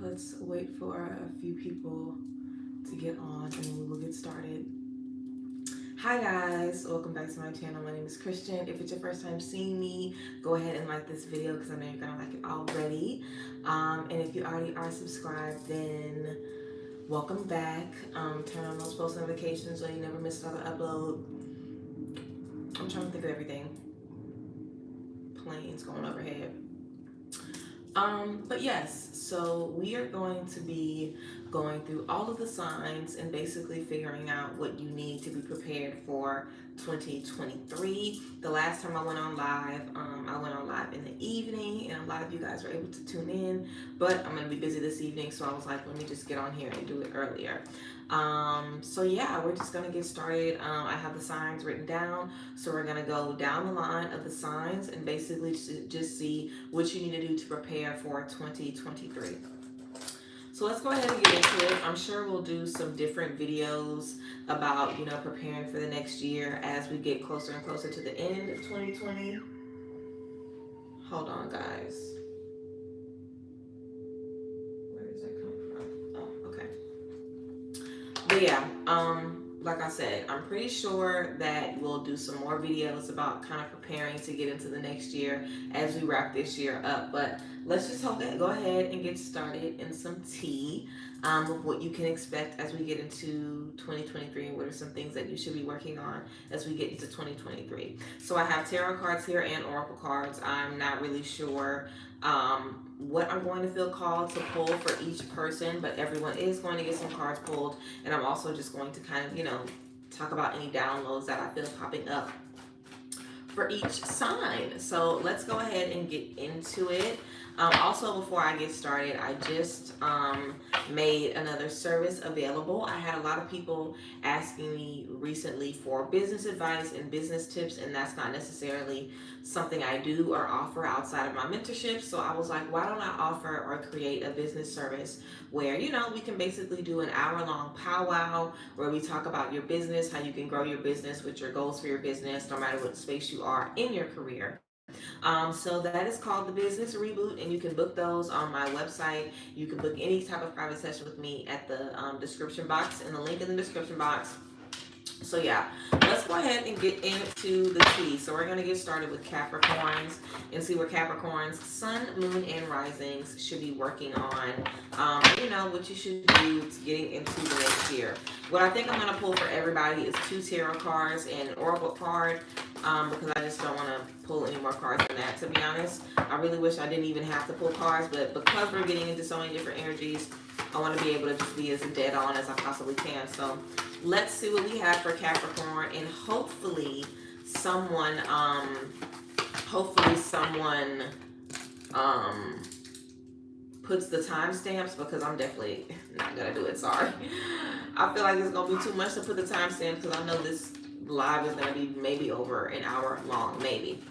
let's wait for a few people to get on and then we will get started. Hi guys, welcome back to my channel. My name is Christian. If it's your first time seeing me, go ahead and like this video because I know you're gonna like it already. And if you already are subscribed, then welcome back. Turn on those post notifications so you never miss another upload. I'm trying to think of everything. Planes going overhead. But yes, so we are going to be going through all of the signs and basically figuring out what you need to be prepared for 2023. The last time I went on live in the evening, and a lot of you guys were able to tune in, but I'm going to be busy this evening, so I was like, let me just get on here and do it earlier. So yeah, we're just going to get started. I have the signs written down, so we're going to go down the line of the signs and basically just see what you need to do to prepare for 2023. So let's go ahead and get into it. I'm sure we'll do some different videos about, preparing for the next year as we get closer and closer to the end of 2020. Hold on, guys. Where is that coming from? Oh, okay. But yeah, like I said, I'm pretty sure that we'll do some more videos about kind of preparing to get into the next year as we wrap this year up. But let's just go ahead and get started in some tea of what you can expect as we get into 2023 and what are some things that you should be working on as we get into 2023. So I have tarot cards here and oracle cards. I'm not really sure what I'm going to feel called to pull for each person, but everyone is going to get some cards pulled, and I'm also just going to kind of, talk about any downloads that I feel popping up for each sign. So let's go ahead and get into it. Also, before I get started, I just made another service available. I had a lot of people asking me recently for business advice and business tips, and that's not necessarily something I do or offer outside of my mentorship. So I was like, why don't I offer or create a business service where, we can basically do an hour-long powwow where we talk about your business, how you can grow your business with your goals for your business, no matter what space you are in your career. So that is called the Business Reboot, and you can book those on my website. You can book any type of private session with me at the description box, and the link in the description box. So yeah, let's go ahead and get into the tea. So we're going to get started with Capricorns and see where Capricorns, sun, moon, and risings should be working on, what you should do to getting into the next year. What I think I'm going to pull for everybody is 2 tarot cards and an oracle card, because I just don't want to pull any more cards than that, to be honest. I really wish I didn't even have to pull cards, but because we're getting into so many different energies, I want to be able to just be as dead on as I possibly can. So let's see what we have for Capricorn, and hopefully someone puts the timestamps, because I'm definitely not gonna do it. Sorry. I feel like it's gonna be too much to put the timestamps, because I know this live is gonna be maybe over an hour long, maybe.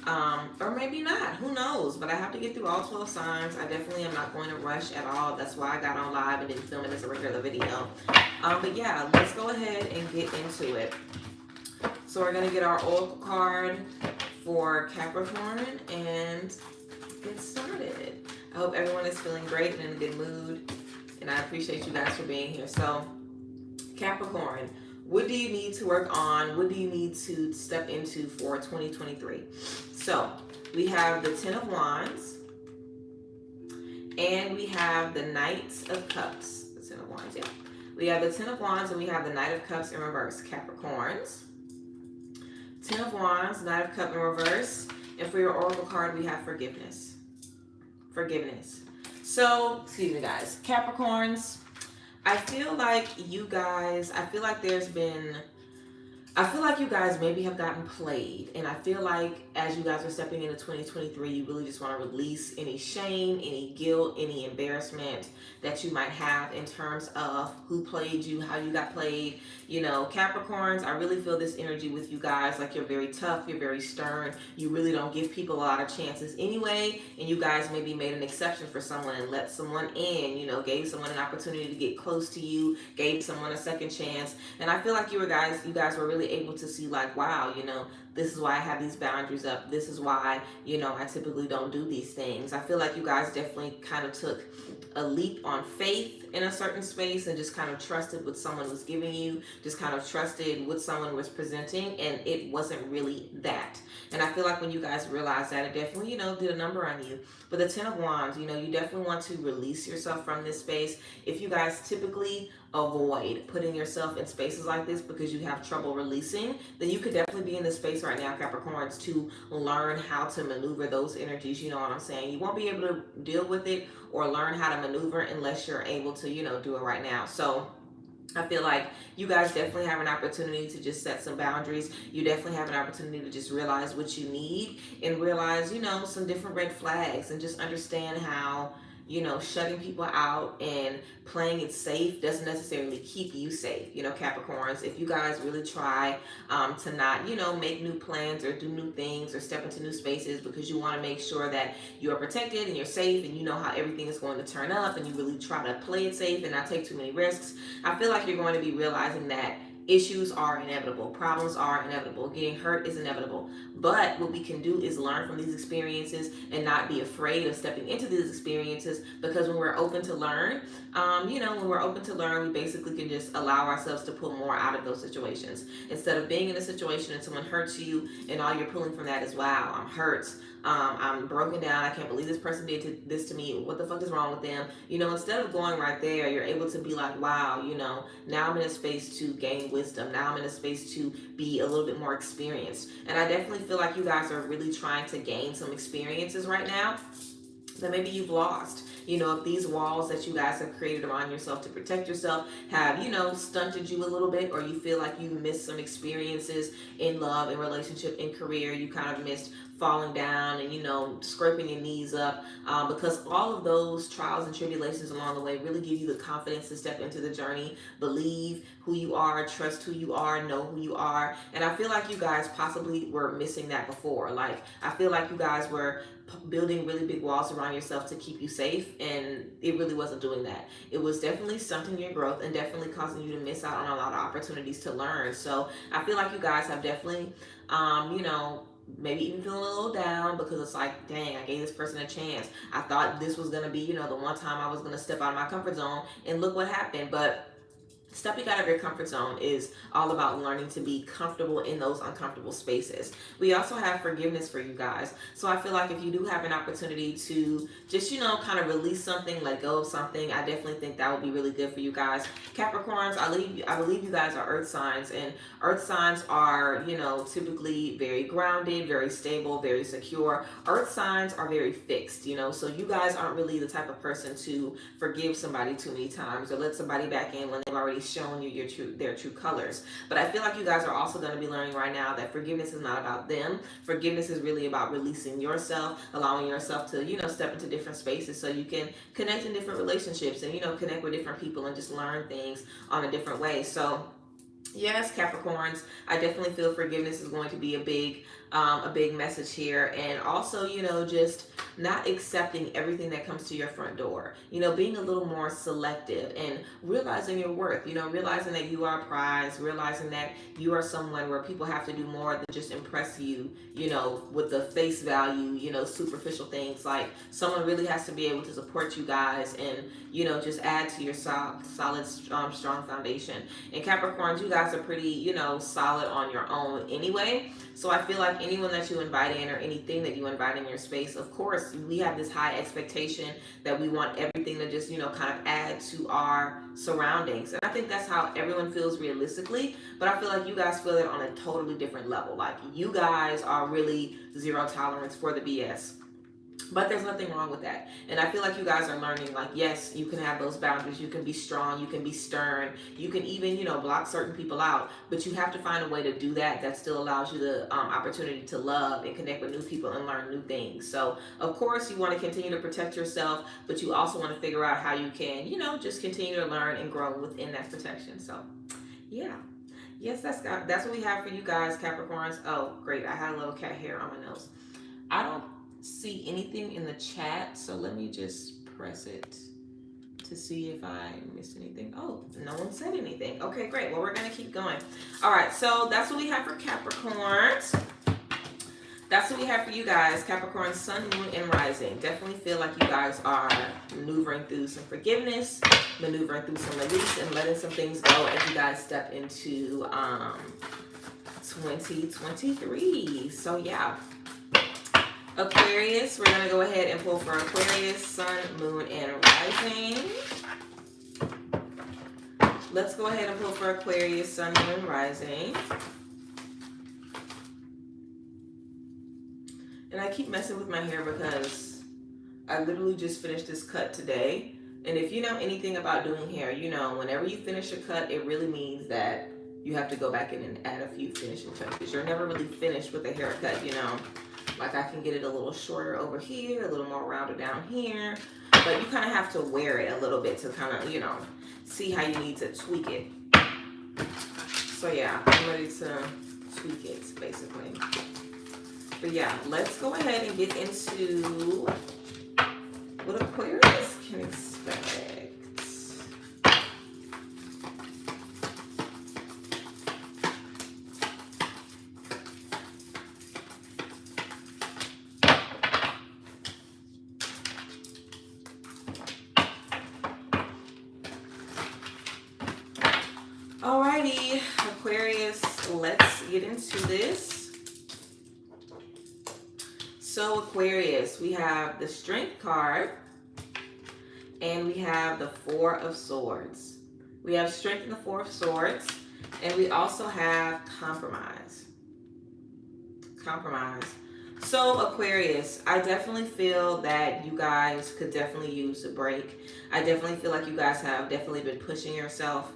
Or maybe not, who knows, but I have to get through all 12 signs. I definitely am not going to rush at all. That's why I got on live and didn't film it as a regular video. But yeah, let's go ahead and get into it. So we're going to get our oracle card for Capricorn and get started. I hope everyone is feeling great and in a good mood, and I appreciate you guys for being here. So Capricorn, what do you need to work on? What do you need to step into for 2023? So we have the 10 of Wands, and we have the Knight of Cups. The 10 of Wands, yeah. We have the 10 of Wands, and we have the Knight of Cups in reverse. Capricorns. 10 of Wands, Knight of Cups in reverse. And for your oracle card, we have forgiveness. Forgiveness. So, excuse me guys. Capricorns, I feel like you guys maybe have gotten played, and I feel like as you guys are stepping into 2023, you really just want to release any shame, any guilt, any embarrassment that you might have in terms of who played you, how you got played. Capricorns, I really feel this energy with you guys, like you're very tough, you're very stern, you really don't give people a lot of chances anyway, and you guys maybe made an exception for someone and let someone in, gave someone an opportunity to get close to you, gave someone a second chance, and I feel like you guys were really able to see, like, wow, this is why I have these boundaries up. This is why, you know, I typically don't do these things. I feel like you guys definitely kind of took a leap on faith in a certain space and just kind of trusted what someone was giving you, just kind of trusted what someone was presenting, and it wasn't really that. And I feel like when you guys realized that, it definitely, you know, did a number on you. But the Ten of Wands, you know, you definitely want to release yourself from this space. If you guys typically avoid putting yourself in spaces like this because you have trouble releasing, then you could definitely be in this space right now, Capricorns, to learn how to maneuver those energies. You know what I'm saying? You won't be able to deal with it or learn how to maneuver unless you're able to, you know, do it right now. So I feel like you guys definitely have an opportunity to just set some boundaries. You definitely have an opportunity to just realize what you need and realize, you know, some different red flags, and just understand how, you know, shutting people out and playing it safe doesn't necessarily keep you safe. You know, Capricorns, if you guys really try to not, you know, make new plans or do new things or step into new spaces because you want to make sure that you are protected and you're safe and you know how everything is going to turn up, and you really try to play it safe and not take too many risks, I feel like you're going to be realizing that issues are inevitable. Problems are inevitable. Getting hurt is inevitable. But what we can do is learn from these experiences and not be afraid of stepping into these experiences, because when we're open to learn, you know, when we're open to learn, we basically can just allow ourselves to pull more out of those situations. Instead of being in a situation and someone hurts you and all you're pulling from that is, wow, I'm hurt. I'm broken down. I can't believe this person did this to me. What the fuck is wrong with them? You know, instead of going right there, you're able to be like, wow, you know, now I'm in a space to gain wisdom. Now I'm in a space to be a little bit more experienced. And I definitely feel like you guys are really trying to gain some experiences right now that maybe you've lost. You know, if these walls that you guys have created around yourself to protect yourself have, you know, stunted you a little bit, or you feel like you missed some experiences in love, in relationship, in career, you kind of missed falling down and, you know, scraping your knees up, because all of those trials and tribulations along the way really give you the confidence to step into the journey, believe who you are, trust who you are, know who you are. And I feel like you guys possibly were missing that before. Like, I feel like you guys were building really big walls around yourself to keep you safe, and it really wasn't doing that. It was definitely stunting your growth and definitely causing you to miss out on a lot of opportunities to learn. So I feel like you guys have definitely, you know, maybe even feeling a little down, because it's like, dang, I gave this person a chance. I thought this was going to be, you know, the one time I was going to step out of my comfort zone, and look what happened. But stepping out of your comfort zone is all about learning to be comfortable in those uncomfortable spaces. We also have forgiveness for you guys. So I feel like if you do have an opportunity to just, you know, kind of release something, let go of something, I definitely think that would be really good for you guys. Capricorns, I believe you guys are earth signs, and earth signs are, you know, typically very grounded, very stable, very secure. Earth signs are very fixed, you know, so you guys aren't really the type of person to forgive somebody too many times or let somebody back in when they've already shown you their true colors. But I feel like you guys are also going to be learning right now that forgiveness is not about them. Forgiveness is really about releasing yourself, allowing yourself to, you know, step into different spaces so you can connect in different relationships and, you know, connect with different people and just learn things on a different way. So yes, Capricorns, I definitely feel forgiveness is going to be a big message here. And also, you know, just not accepting everything that comes to your front door. You know, being a little more selective and realizing your worth, you know, realizing that you are prized, realizing that you are someone where people have to do more than just impress you, you know, with the face value, you know, superficial things. Like, someone really has to be able to support you guys and, you know, just add to your solid, strong foundation. And Capricorns, you guys are pretty, you know, solid on your own anyway. So I feel like anyone that you invite in or anything that you invite in your space, of course, we have this high expectation that we want everything to just, you know, kind of add to our surroundings. And I think that's how everyone feels realistically. But I feel like you guys feel it on a totally different level. Like, you guys are really zero tolerance for the BS. But there's nothing wrong with that. And I feel like you guys are learning, like, yes, you can have those boundaries. You can be strong. You can be stern. You can even, you know, block certain people out. But you have to find a way to do that still allows you the opportunity to love and connect with new people and learn new things. So, of course, you want to continue to protect yourself, but you also want to figure out how you can, you know, just continue to learn and grow within that protection. So, yeah. Yes, that's what we have for you guys, Capricorns. Oh, great. I had a little cat hair on my nose. I don't see anything in the chat, so let me just press it to see if I missed anything. Oh, no one said anything. Okay, great. Well, we're gonna keep going. All right, so that's what we have for Capricorns. that's what we have for you guys. Capricorn, sun, moon, and rising. Definitely feel like you guys are maneuvering through some forgiveness, maneuvering through some release, and letting some things go as you guys step into 2023. So yeah. Aquarius, we're going to go ahead and pull for Aquarius, sun, moon, and rising. Let's go ahead and pull for Aquarius, sun, moon, and rising. And I keep messing with my hair because I literally just finished this cut today. And if you know anything about doing hair, you know whenever you finish a cut, it really means that you have to go back in and add a few finishing touches. You're never really finished with a haircut, you know. Like I can get it a little shorter over here, a little more rounded down here. But you kind of have to wear it a little bit to kind of, you know, see how you need to tweak it. So yeah, I'm ready to tweak it, basically. But yeah, let's go ahead and get into what Aquarius can expect. Alrighty, Aquarius, let's get into this. So Aquarius, we have the Strength card and we have the Four of Swords. We have Strength and the Four of Swords, and we also have Compromise. Compromise. So Aquarius, I definitely feel that you guys could definitely use a break. I definitely feel like you guys have definitely been pushing yourself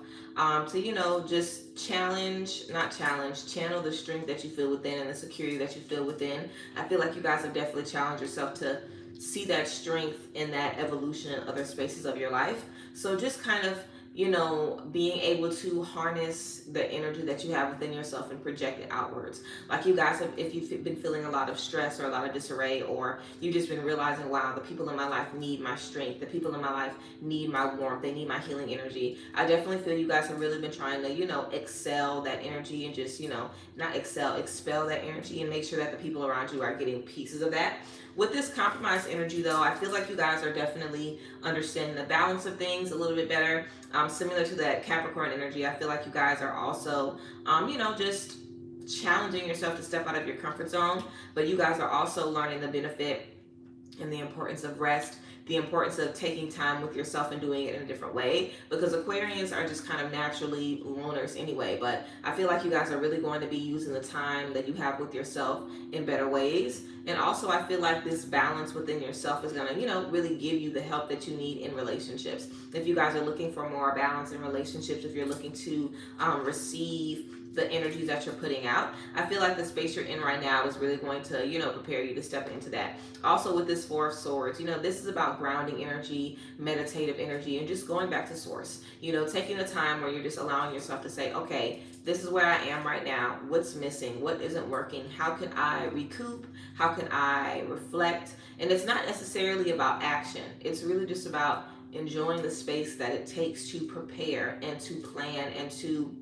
to, you know, just channel the strength that you feel within and the security that you feel within. I feel like you guys have definitely challenged yourself to see that strength in that evolution in other spaces of your life. So just kind of, you know, being able to harness the energy that you have within yourself and project it outwards. Like you guys have, if you've been feeling a lot of stress or a lot of disarray, or you've just been realizing, wow, the people in my life need my strength. The people in my life need my warmth. They need my healing energy. I definitely feel you guys have really been trying to, you know, excel that energy and just, you know, not excel, expel that energy and make sure that the people around you are getting pieces of that. With this compromise energy, though, I feel like you guys are definitely understanding the balance of things a little bit better. Similar to that Capricorn energy, I feel like you guys are also, you know, just challenging yourself to step out of your comfort zone. But you guys are also learning the benefit and the importance of rest, the importance of taking time with yourself and doing it in a different way, because Aquarians are just kind of naturally loners anyway. But I feel like you guys are really going to be using the time that you have with yourself in better ways. And also I feel like this balance within yourself is going to, you know, really give you the help that you need in relationships. If you guys are looking for more balance in relationships, if you're looking to receive the energies that you're putting out, I feel like the space you're in right now is really going to, you know, prepare you to step into that. Also with this Four of Swords, you know, this is about grounding energy, meditative energy, and just going back to source. You know, taking the time where you're just allowing yourself to say, okay, this is where I am right now. What's missing? What isn't working? How can I recoup? How can I reflect? And it's not necessarily about action. It's really just about enjoying the space that it takes to prepare and to plan and to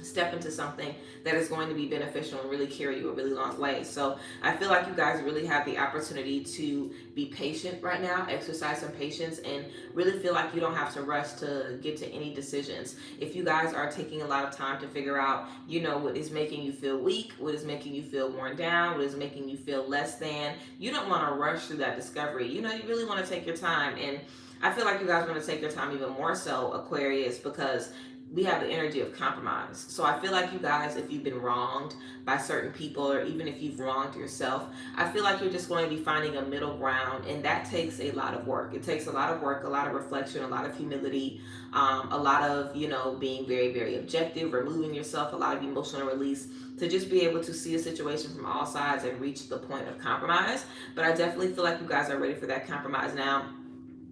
step into something that is going to be beneficial and really carry you a really long way. So I feel like you guys really have the opportunity to be patient right now, exercise some patience, and really feel like you don't have to rush to get to any decisions. If you guys are taking a lot of time to figure out, you know, what is making you feel weak, what is making you feel worn down, what is making you feel less than, you don't want to rush through that discovery. You know, you really want to take your time. And I feel like you guys want to take your time even more so, Aquarius, because we have the energy of compromise. So I feel like you guys, if you've been wronged by certain people, or even if you've wronged yourself, I feel like you're just going to be finding a middle ground, and that takes a lot of work. It takes a lot of work, a lot of reflection, a lot of humility, a lot of, you know, being very, very objective, removing yourself, a lot of emotional release to just be able to see a situation from all sides and reach the point of compromise. But I definitely feel like you guys are ready for that compromise now.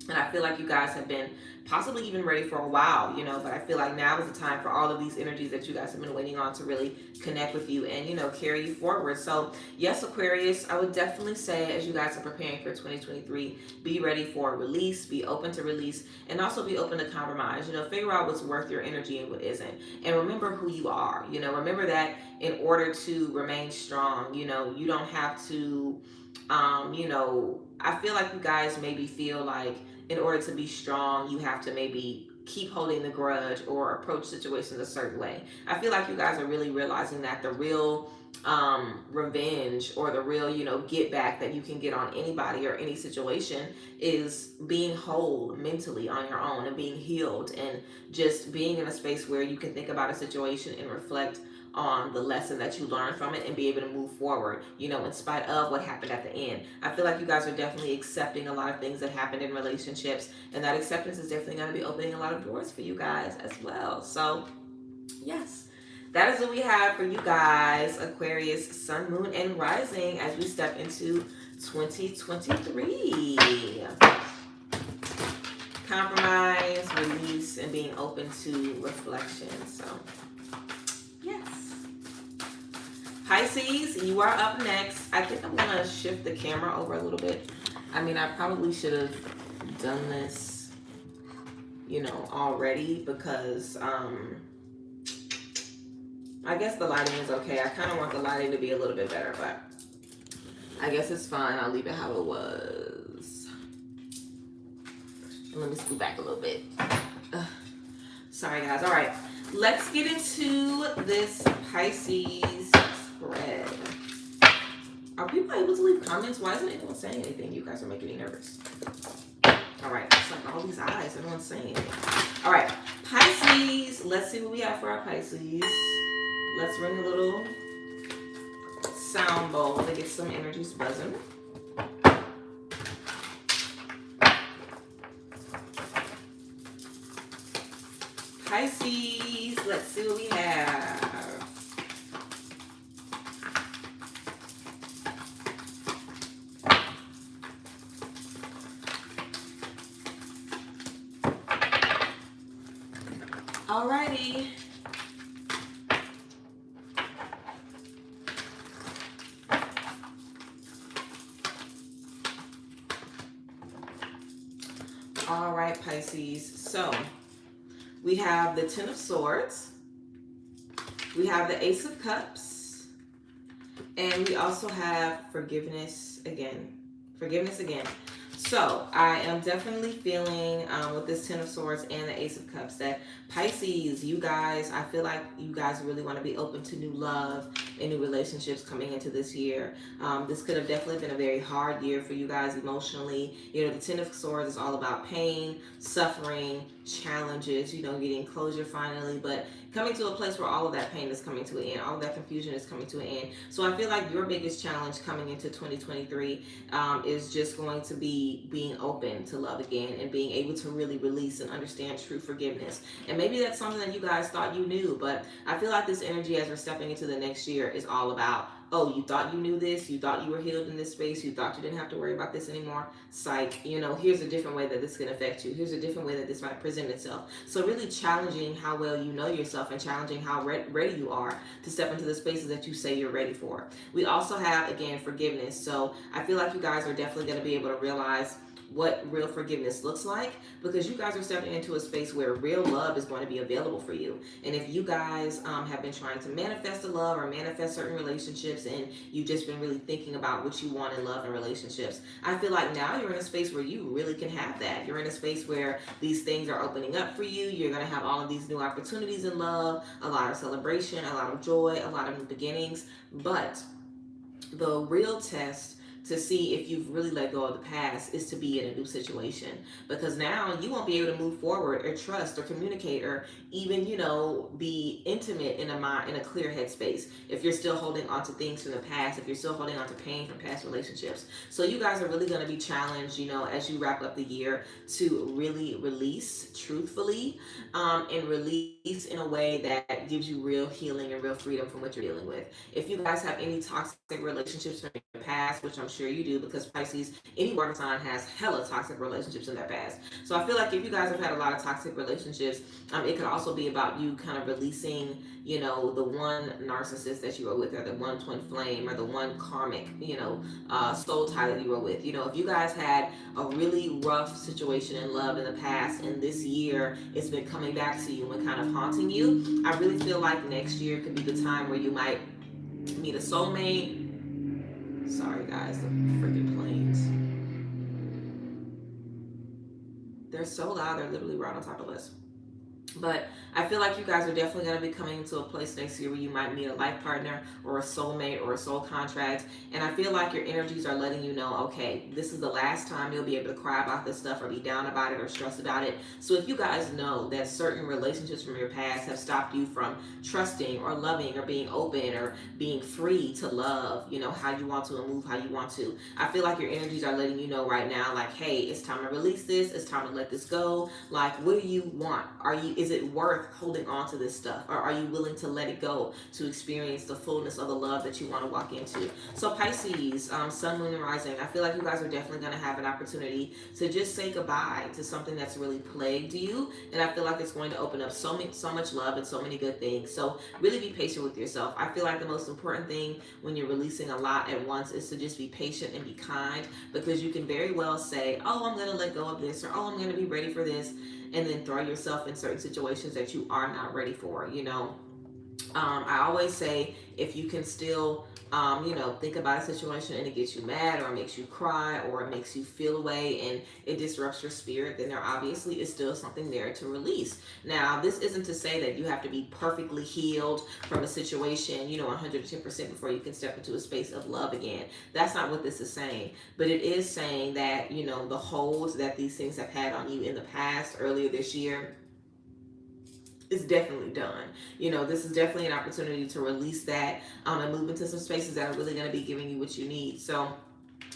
And I feel like you guys have been possibly even ready for a while, you know, but I feel like now is the time for all of these energies that you guys have been waiting on to really connect with you and, you know, carry you forward. So yes, Aquarius, I would definitely say as you guys are preparing for 2023, be ready for release, be open to release, and also be open to compromise. You know, figure out what's worth your energy and what isn't. And remember who you are. You know, remember that in order to remain strong, you know, you don't have to, you know, I feel like you guys maybe feel like in order to be strong, you have to maybe keep holding the grudge or approach situations a certain way. I feel like you guys are really realizing that the real revenge or the real, you know, get back that you can get on anybody or any situation is being whole mentally on your own and being healed and just being in a space where you can think about a situation and reflect on the lesson that you learned from it and be able to move forward, you know, in spite of what happened at the end. I feel like you guys are definitely accepting a lot of things that happened in relationships, and that acceptance is definitely going to be opening a lot of doors for you guys as well. So, yes, that is what we have for you guys, Aquarius, Sun, Moon, and Rising, as we step into 2023. Compromise, release, and being open to reflection. So, yes. Pisces, you are up next. I think I'm going to shift the camera over a little bit. I mean, I probably should have done this, you know, already because I guess the lighting is okay. I kind of want the lighting to be a little bit better, but I guess it's fine. I'll leave it how it was. And let me scoot back a little bit. Sorry, guys. All right. Let's get into this Pisces spread. Are people able to leave comments? Why isn't anyone saying anything? You guys are making me nervous. All right. It's like all these eyes. Everyone's saying anything. All right. Pisces. Let's see what we have for our Pisces. Let's ring a little sound bowl to get some energies buzzing. Pisces, let's see what we have. Alrighty. All right, Pisces. So we have the Ten of Swords. We have the Ace of Cups. And we also have forgiveness again. Forgiveness again. So I am definitely feeling with this Ten of Swords and the Ace of Cups that Pisces, you guys, I feel like you guys really want to be open to new love and new relationships coming into this year. This could have definitely been a very hard year for you guys emotionally. You know, the Ten of Swords is all about pain, suffering, challenges, you know, getting closure finally, but coming to a place where all of that pain is coming to an end, all of that confusion is coming to an end. So I feel like your biggest challenge coming into 2023 is just going to be being open to love again and being able to really release and understand true forgiveness. And maybe that's something that you guys thought you knew, but I feel like this energy as we're stepping into the next year is all about, oh, you thought you knew this, you thought you were healed in this space, you thought you didn't have to worry about this anymore. Psych, you know, here's a different way that this can affect you. Here's a different way that this might present itself. So really challenging how well you know yourself and challenging how ready you are to step into the spaces that you say you're ready for. We also have, again, forgiveness. So I feel like you guys are definitely going to be able to realize what real forgiveness looks like, because you guys are stepping into a space where real love is going to be available for you. And if you guys have been trying to manifest a love or manifest certain relationships and you've just been really thinking about what you want in love and relationships, I feel like now you're in a space where you really can have that. You're in a space where these things are opening up for you. You're going to have all of these new opportunities in love, a lot of celebration, a lot of joy, a lot of new beginnings. But the real test to see if you've really let go of the past is to be in a new situation, because now you won't be able to move forward or trust or communicate or even, you know, be intimate in a clear headspace if you're still holding on to things from the past, if you're still holding on to pain from past relationships. So you guys are really going to be challenged, you know, as you wrap up the year to really release truthfully and release in a way that gives you real healing and real freedom from what you're dealing with. If you guys have any toxic relationships from your past, which I'm sure you do, because Pisces, any water sign, has hella toxic relationships in their past. So I feel like if you guys have had a lot of toxic relationships, it could also be about you kind of releasing, you know, the one narcissist that you were with, or the one twin flame, or the one karmic, you know, soul tie that you were with. You know, if you guys had a really rough situation in love in the past, and this year it's been coming back to you and kind of haunting you, I really feel like next year could be the time where you might meet a soulmate. Sorry guys, the freaking planes. They're so loud, they're literally right on top of us. But I feel like you guys are definitely going to be coming into a place next year where you might meet a life partner or a soulmate or a soul contract. And I feel like your energies are letting you know, okay, this is the last time you'll be able to cry about this stuff or be down about it or stressed about it. So if you guys know that certain relationships from your past have stopped you from trusting or loving or being open or being free to love, you know, how you want to and move how you want to, I feel like your energies are letting you know right now, like, hey, it's time to release this. It's time to let this go. Like, what do you want? Is it worth holding on to this stuff, or are you willing to let it go to experience the fullness of the love that you want to walk into? So Pisces, sun, moon, and rising, I feel like you guys are definitely going to have an opportunity to just say goodbye to something that's really plagued you, and I feel like it's going to open up so much love and so many good things. So really be patient with yourself. I feel like the most important thing when you're releasing a lot at once is to just be patient and be kind, because you can very well say, oh, I'm going to let go of this, or oh, I'm going to be ready for this, and then throw yourself in certain situations that you are not ready for, you know. I always say, if you can still, you know, think about a situation and it gets you mad, or it makes you cry, or it makes you feel away and it disrupts your spirit, then there obviously is still something there to release. Now, this isn't to say that you have to be perfectly healed from a situation, you know, 110% before you can step into a space of love again. That's not what this is saying. But it is saying that, you know, the holds that these things have had on you in the past, earlier this year, is definitely done. You know, this is definitely an opportunity to release that, and move into some spaces that are really going to be giving you what you need. So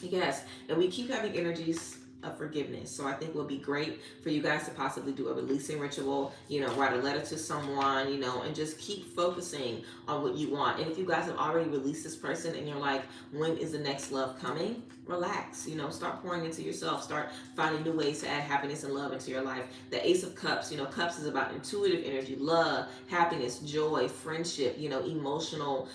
yes, and we keep having energies of forgiveness. So I think it would be great for you guys to possibly do a releasing ritual, you know, write a letter to someone, you know, and just keep focusing on what you want. And if you guys have already released this person and you're like, when is the next love coming? Relax, you know, start pouring into yourself, start finding new ways to add happiness and love into your life. The Ace of Cups, you know, cups is about intuitive energy, love, happiness, joy, friendship, you know, emotional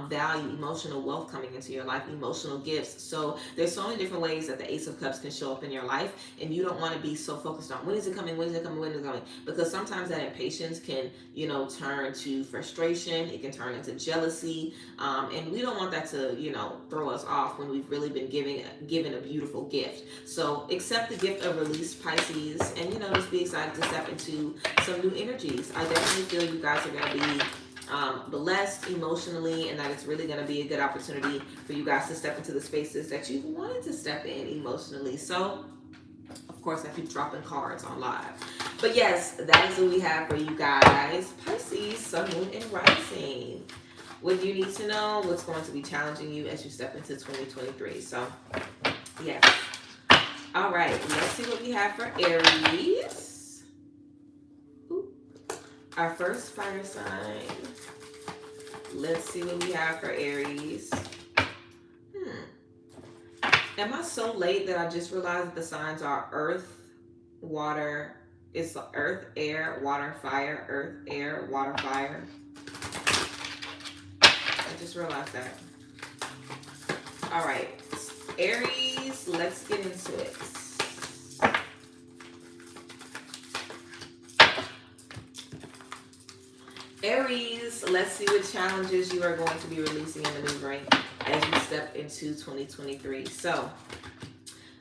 value, emotional wealth coming into your life, emotional gifts. So there's so many different ways that the Ace of Cups can show up in your life, and you don't want to be so focused on when is it coming, when is it coming, when is it coming, because sometimes that impatience can, you know, turn to frustration. It can turn into jealousy, and we don't want that to, you know, throw us off when we've really been given a beautiful gift. So accept the gift of release, Pisces, and, you know, just be excited to step into some new energies. I definitely feel you guys are going to be blessed emotionally, and that it's really going to be a good opportunity for you guys to step into the spaces that you've wanted to step in emotionally. So of course I keep dropping cards on live, but yes, that is what we have for you guys. Pisces, sun, moon, and rising. What do you need to know? What's going to be challenging you as you step into 2023? So yes. All right, let's see what we have for Aries. Ooh. Our first fire sign. Let's see what we have for Aries. Am I so late that I just realized that the signs are earth, water? It's earth, air, water, fire. Earth, air, water, fire. I just realized that. All right, Aries, let's get into it. Aries, let's see what challenges you are going to be releasing and maneuvering as you step into 2023. So,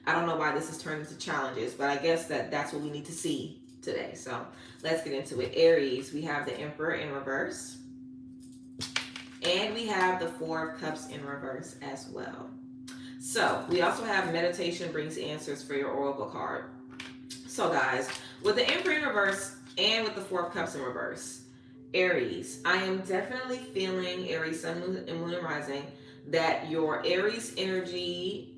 I don't know why this has turned into challenges, but I guess that's what we need to see today. So, let's get into it. Aries, we have the Emperor in reverse. And we have the Four of Cups in reverse as well. So, we also have meditation brings answers for your Oracle card. So, guys, with the Emperor in reverse and with the Four of Cups in reverse, Aries, I am definitely feeling, Aries, sun, moon, and rising, that your Aries energy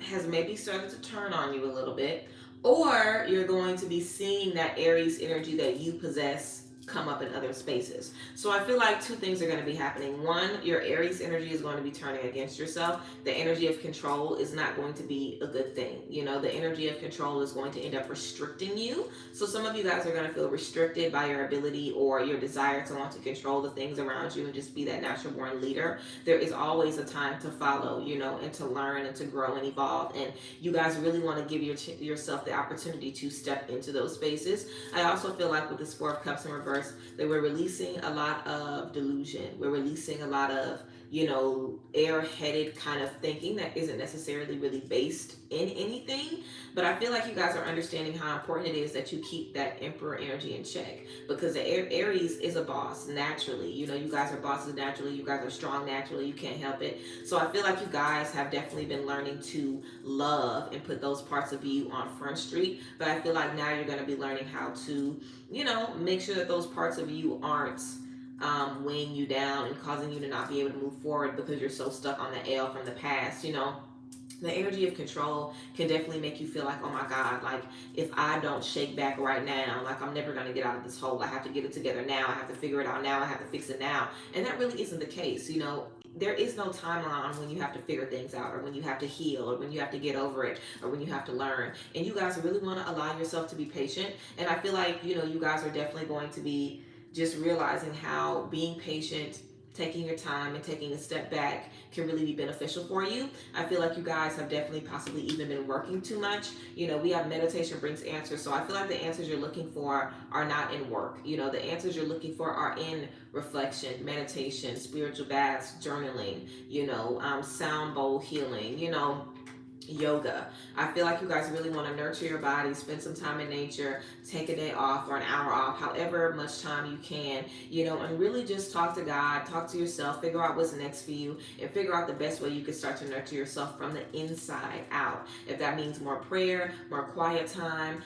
has maybe started to turn on you a little bit, or you're going to be seeing that Aries energy that you possess come up in other spaces. So I feel like two things are going to be happening. One, your Aries energy is going to be turning against yourself. The energy of control is not going to be a good thing. You know, the energy of control is going to end up restricting you. So some of you guys are going to feel restricted by your ability or your desire to want to control the things around you and just be that natural born leader. There is always a time to follow, you know, and to learn and to grow and evolve. And you guys really want to give yourself the opportunity to step into those spaces. I also feel like with this Four of Cups in reverse, that we're releasing a lot of delusion. We're releasing a lot of, you know, airheaded kind of thinking that isn't necessarily really based in anything. But I feel like you guys are understanding how important it is that you keep that Emperor energy in check, because the Aries is a boss naturally. You know, you guys are bosses naturally. You guys are strong naturally. You can't help it. So I feel like you guys have definitely been learning to love and put those parts of you on Front Street. But I feel like now you're going to be learning how to, you know, make sure that those parts of you aren't weighing you down and causing you to not be able to move forward because you're so stuck on the L from the past. You know, the energy of control can definitely make you feel like, oh my God, like if I don't shake back right now, like I'm never going to get out of this hole. I have to get it together now. I have to figure it out now. I have to fix it now. And that really isn't the case. You know, there is no timeline when you have to figure things out, or when you have to heal, or when you have to get over it, or when you have to learn. And you guys really want to allow yourself to be patient. And I feel like, you know, you guys are definitely going to be just realizing how being patient, taking your time, and taking a step back can really be beneficial for you. I feel like you guys have definitely possibly even been working too much. You know, we have meditation brings answers. So I feel like the answers you're looking for are not in work. You know, the answers you're looking for are in reflection, meditation, spiritual baths, journaling, you know, sound bowl healing, you know, yoga. I feel like you guys really want to nurture your body, spend some time in nature, take a day off or an hour off, however much time you can, you know, and really just talk to God, talk to yourself, figure out what's next for you, and figure out the best way you can start to nurture yourself from the inside out. If that means more prayer, more quiet time,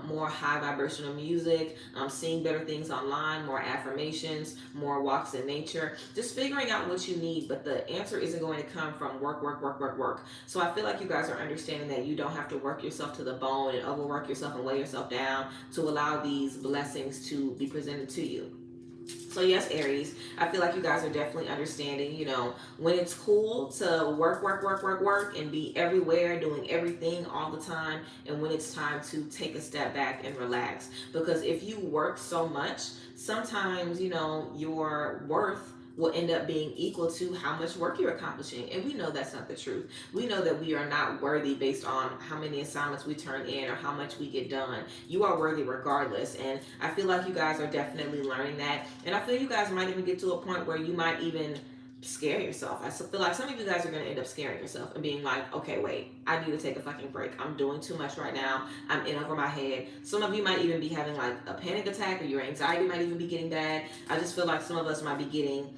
more high vibrational music, seeing better things online, more affirmations, more walks in nature, just figuring out what you need. But the answer isn't going to come from work. So I feel like you guys are understanding that you don't have to work yourself to the bone and overwork yourself and weigh yourself down to allow these blessings to be presented to you. So yes, Aries, I feel like you guys are definitely understanding, you know, when it's cool to work and be everywhere, doing everything all the time, and when it's time to take a step back and relax. Because if you work so much, sometimes, you know, your worth will end up being equal to how much work you're accomplishing. And we know that's not the truth. We know that we are not worthy based on how many assignments we turn in or how much we get done. You are worthy regardless. And I feel like you guys are definitely learning that. And I feel you guys might even get to a point where you might even scare yourself. I feel like some of you guys are going to end up scaring yourself and being like, okay, wait, I need to take a fucking break. I'm doing too much right now. I'm in over my head. Some of you might even be having like a panic attack, or your anxiety might even be getting bad. I just feel like some of us might be getting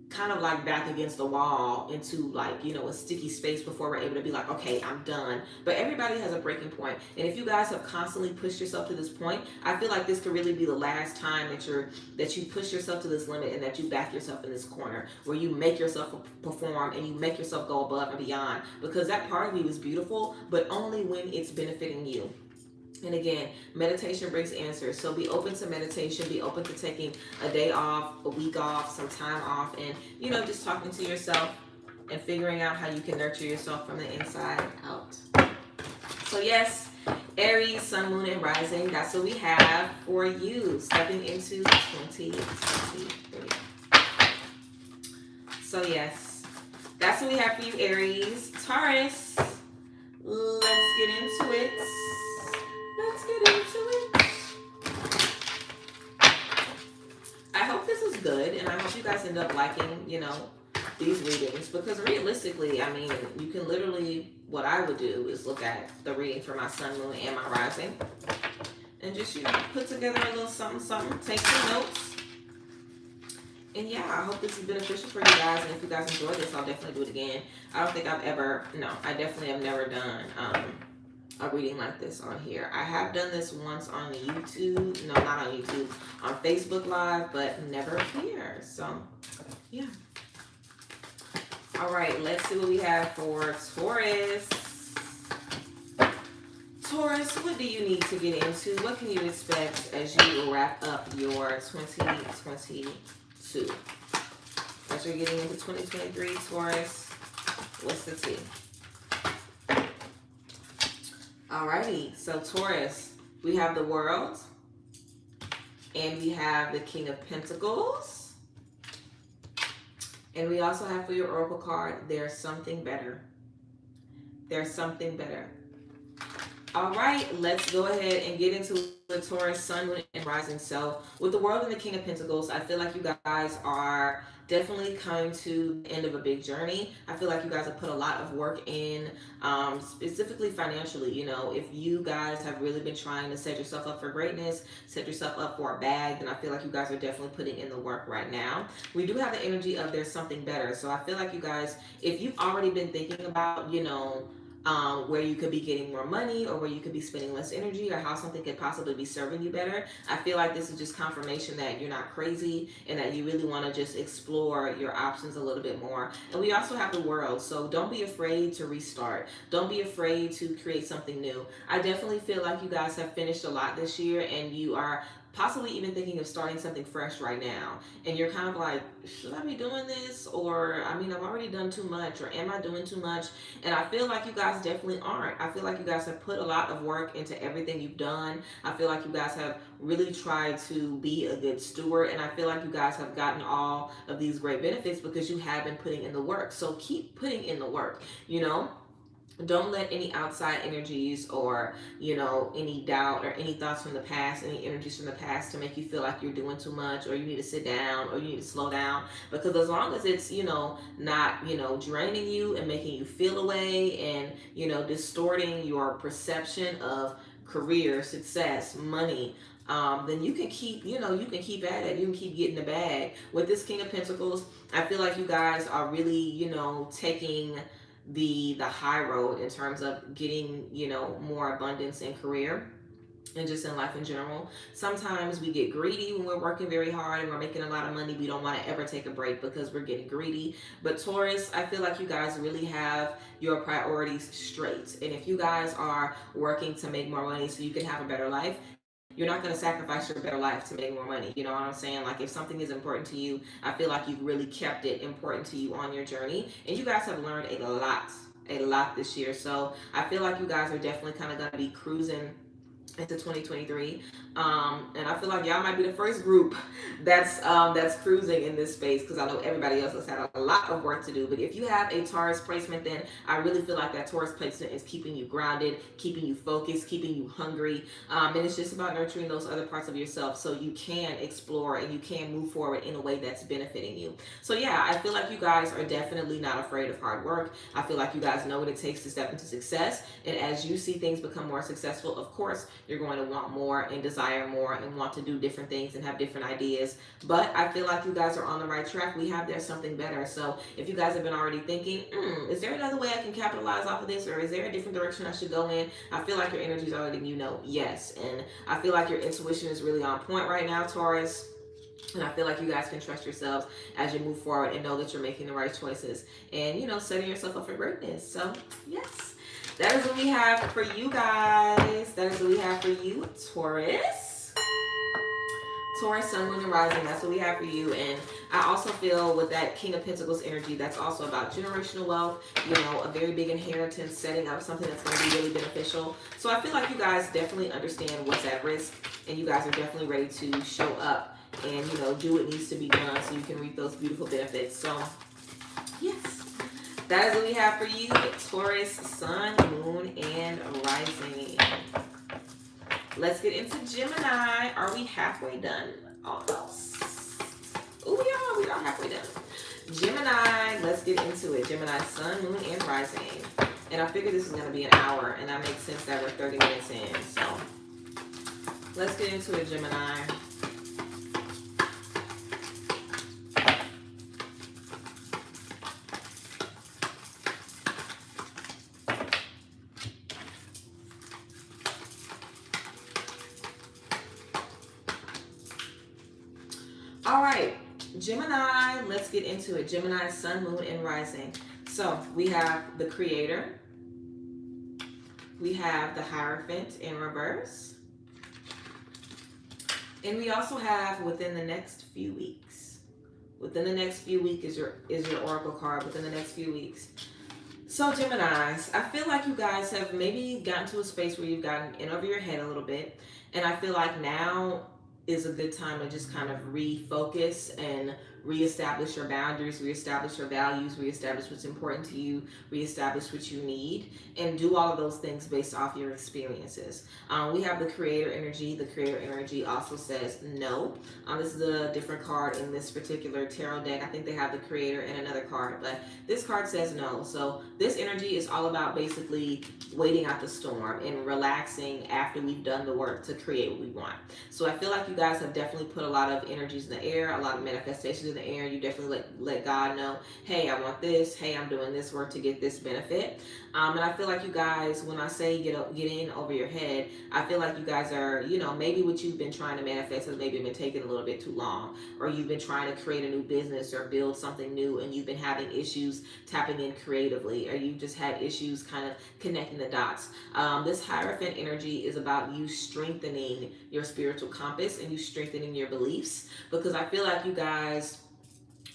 kind of like back against the wall into like, you know, a sticky space before we're able to be like, okay, I'm done. But everybody has a breaking point. And if you guys have constantly pushed yourself to this point, I feel like this could really be the last time that you push yourself to this limit, and that you back yourself in this corner where you make yourself perform and you make yourself go above and beyond, because that part of you is beautiful, but only when it's benefiting you. And again, meditation brings answers. So be open to meditation, be open to taking a day off, a week off, some time off, and, you know, just talking to yourself and figuring out how you can nurture yourself from the inside out. So yes, Aries, Sun, Moon, and Rising, that's what we have for you stepping into 2023. So yes, that's what we have for you, Aries. Taurus, let's get into it. Let's get into it. I hope this is good, and I hope you guys end up liking, you know, these readings, because realistically, I mean, you can literally, what I would do is look at the reading for my Sun, Moon, and my Rising, and just, you know, put together a little something, take some notes. And yeah, I hope this is beneficial for you guys, and if you guys enjoy this, I'll definitely do it again. I don't think I've ever, no, I definitely have never done a reading like this on here. I have done this once on YouTube, no, not on YouTube, on Facebook Live, but never here. So yeah. All right, let's see what we have for Taurus. Taurus, what do you need to get into? What can you expect as you wrap up your 2022? As you're getting into 2023, Taurus, what's the tea? Alrighty, so Taurus, we have the World, and we have the King of Pentacles, and we also have for your Oracle card, there's something better. There's something better. All right, let's go ahead and get into the Taurus, Sun, Moon, and Rising. So with the World and the King of Pentacles, I feel like you guys are definitely coming to the end of a big journey. I feel like you guys have put a lot of work in, specifically financially. You know, if you guys have really been trying to set yourself up for greatness, set yourself up for a bag, then I feel like you guys are definitely putting in the work right now. We do have the energy of there's something better. So I feel like you guys, if you've already been thinking about, you know, where you could be getting more money or where you could be spending less energy or how something could possibly be serving you better, I feel like this is just confirmation that you're not crazy and that you really want to just explore your options a little bit more. And we also have the World, so don't be afraid to restart. Don't be afraid to create something new. I definitely feel like you guys have finished a lot this year and you are possibly even thinking of starting something fresh right now. And you're kind of like, should I be doing this? Or, I mean, I've already done too much, or am I doing too much? And I feel like you guys definitely aren't. I feel like you guys have put a lot of work into everything you've done. I feel like you guys have really tried to be a good steward. And I feel like you guys have gotten all of these great benefits because you have been putting in the work. So keep putting in the work, you know? Don't let any outside energies or, you know, any doubt or any thoughts from the past, any energies from the past to make you feel like you're doing too much or you need to sit down or you need to slow down. Because as long as it's, you know, not, you know, draining you and making you feel away and, you know, distorting your perception of career, success, money, then you can keep, you know, you can keep at it. You can keep getting the bag. With this King of Pentacles, I feel like you guys are really, you know, taking the high road in terms of getting, you know, more abundance in career and just in life in general. Sometimes we get greedy when we're working very hard and we're making a lot of money. We don't want to ever take a break because we're getting greedy. But Taurus, I feel like you guys really have your priorities straight. And if you guys are working to make more money so you can have a better life, you're not going to sacrifice your better life to make more money. You know what I'm saying? Like if something is important to you, I feel like you've really kept it important to you on your journey. And you guys have learned a lot this year. So I feel like you guys are definitely kind of going to be cruising into 2023, and I feel like y'all might be the first group that's cruising in this space, because I know everybody else has had a lot of work to do. But if you have a Taurus placement, then I really feel like that Taurus placement is keeping you grounded, keeping you focused, keeping you hungry, and it's just about nurturing those other parts of yourself so you can explore and you can move forward in a way that's benefiting you. So yeah, I feel like you guys are definitely not afraid of hard work. I feel like you guys know what it takes to step into success, and as you see things become more successful, of course you're going to want more and desire more and want to do different things and have different ideas. But I feel like you guys are on the right track. We have there's something better. So if you guys have been already thinking, is there another way I can capitalize off of this, or is there a different direction I should go in? I feel like your energy is already, you know, yes. And I feel like your intuition is really on point right now, Taurus. And I feel like you guys can trust yourselves as you move forward and know that you're making the right choices and, you know, setting yourself up for greatness. So yes. That is what we have for you guys. That is what we have for you, Taurus. Taurus, Sun, Moon, and Rising. That's what we have for you. And I also feel with that King of Pentacles energy, that's also about generational wealth, you know, a very big inheritance, setting up something that's going to be really beneficial. So I feel like you guys definitely understand what's at risk, and you guys are definitely ready to show up and, you know, do what needs to be done so you can reap those beautiful benefits. So, yes. That is what we have for you, Taurus, Sun, Moon, and Rising. Let's get into Gemini. Are we halfway done? Almost. Oh, we are halfway done. Gemini, let's get into it. Gemini, Sun, Moon, and Rising. And I figured this is going to be an hour, and that makes sense that we're 30 minutes in. So, let's get into it, Gemini. All right, Gemini, let's get into it. Gemini, Sun, Moon, and Rising. So we have the Creator, We have the Hierophant in reverse. And we also have within the next few weeks. Within the next few weeks is your oracle card. Within the next few weeks. So Geminis, I feel like you guys have maybe gotten to a space where you've gotten in over your head a little bit. And I feel like now is a good time to just kind of refocus and reestablish your boundaries, reestablish your values, reestablish what's important to you, reestablish what you need, and do all of those things based off your experiences. We have the Creator energy. The Creator energy also says no. This is a different card in this particular tarot deck. I think they have the Creator and another card, but this card says no. So this energy is all about basically waiting out the storm and relaxing after we've done the work to create what we want. So I feel like you guys have definitely put a lot of energies in the air, a lot of manifestations in the air. You definitely let God know, hey, I want this. Hey, I'm doing this work to get this benefit. And I feel like you guys, when I say get in over your head, I feel like you guys are, you know, maybe what you've been trying to manifest has maybe been taking a little bit too long, or you've been trying to create a new business or build something new and you've been having issues tapping in creatively, or you've just had issues kind of connecting the dots. This Hierophant energy is about you strengthening your spiritual compass and you strengthening your beliefs, because I feel like you guys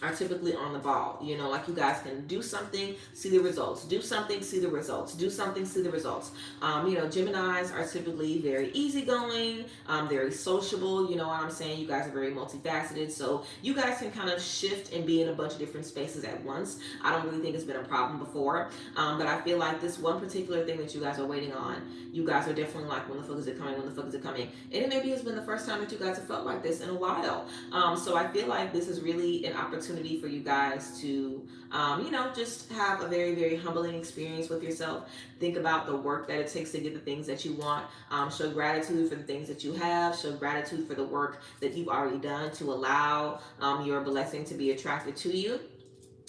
are typically on the ball. You know, like you guys can do something, see the results, do something, see the results, do something, see the results. You know, Geminis are typically very easygoing, very sociable. You know what I'm saying? You guys are very multifaceted. So you guys can kind of shift and be in a bunch of different spaces at once. I don't really think it's been a problem before. But I feel like this one particular thing that you guys are waiting on, you guys are definitely like, when the fuck is it coming? When the fuck is it coming? And it maybe has been the first time that you guys have felt like this in a while. So I feel like this is really an opportunity for you guys to, you know, just have a very, very humbling experience with yourself. Think about the work that it takes to get the things that you want. Show gratitude for the things that you have. Show gratitude for the work that you've already done to allow your blessing to be attracted to you.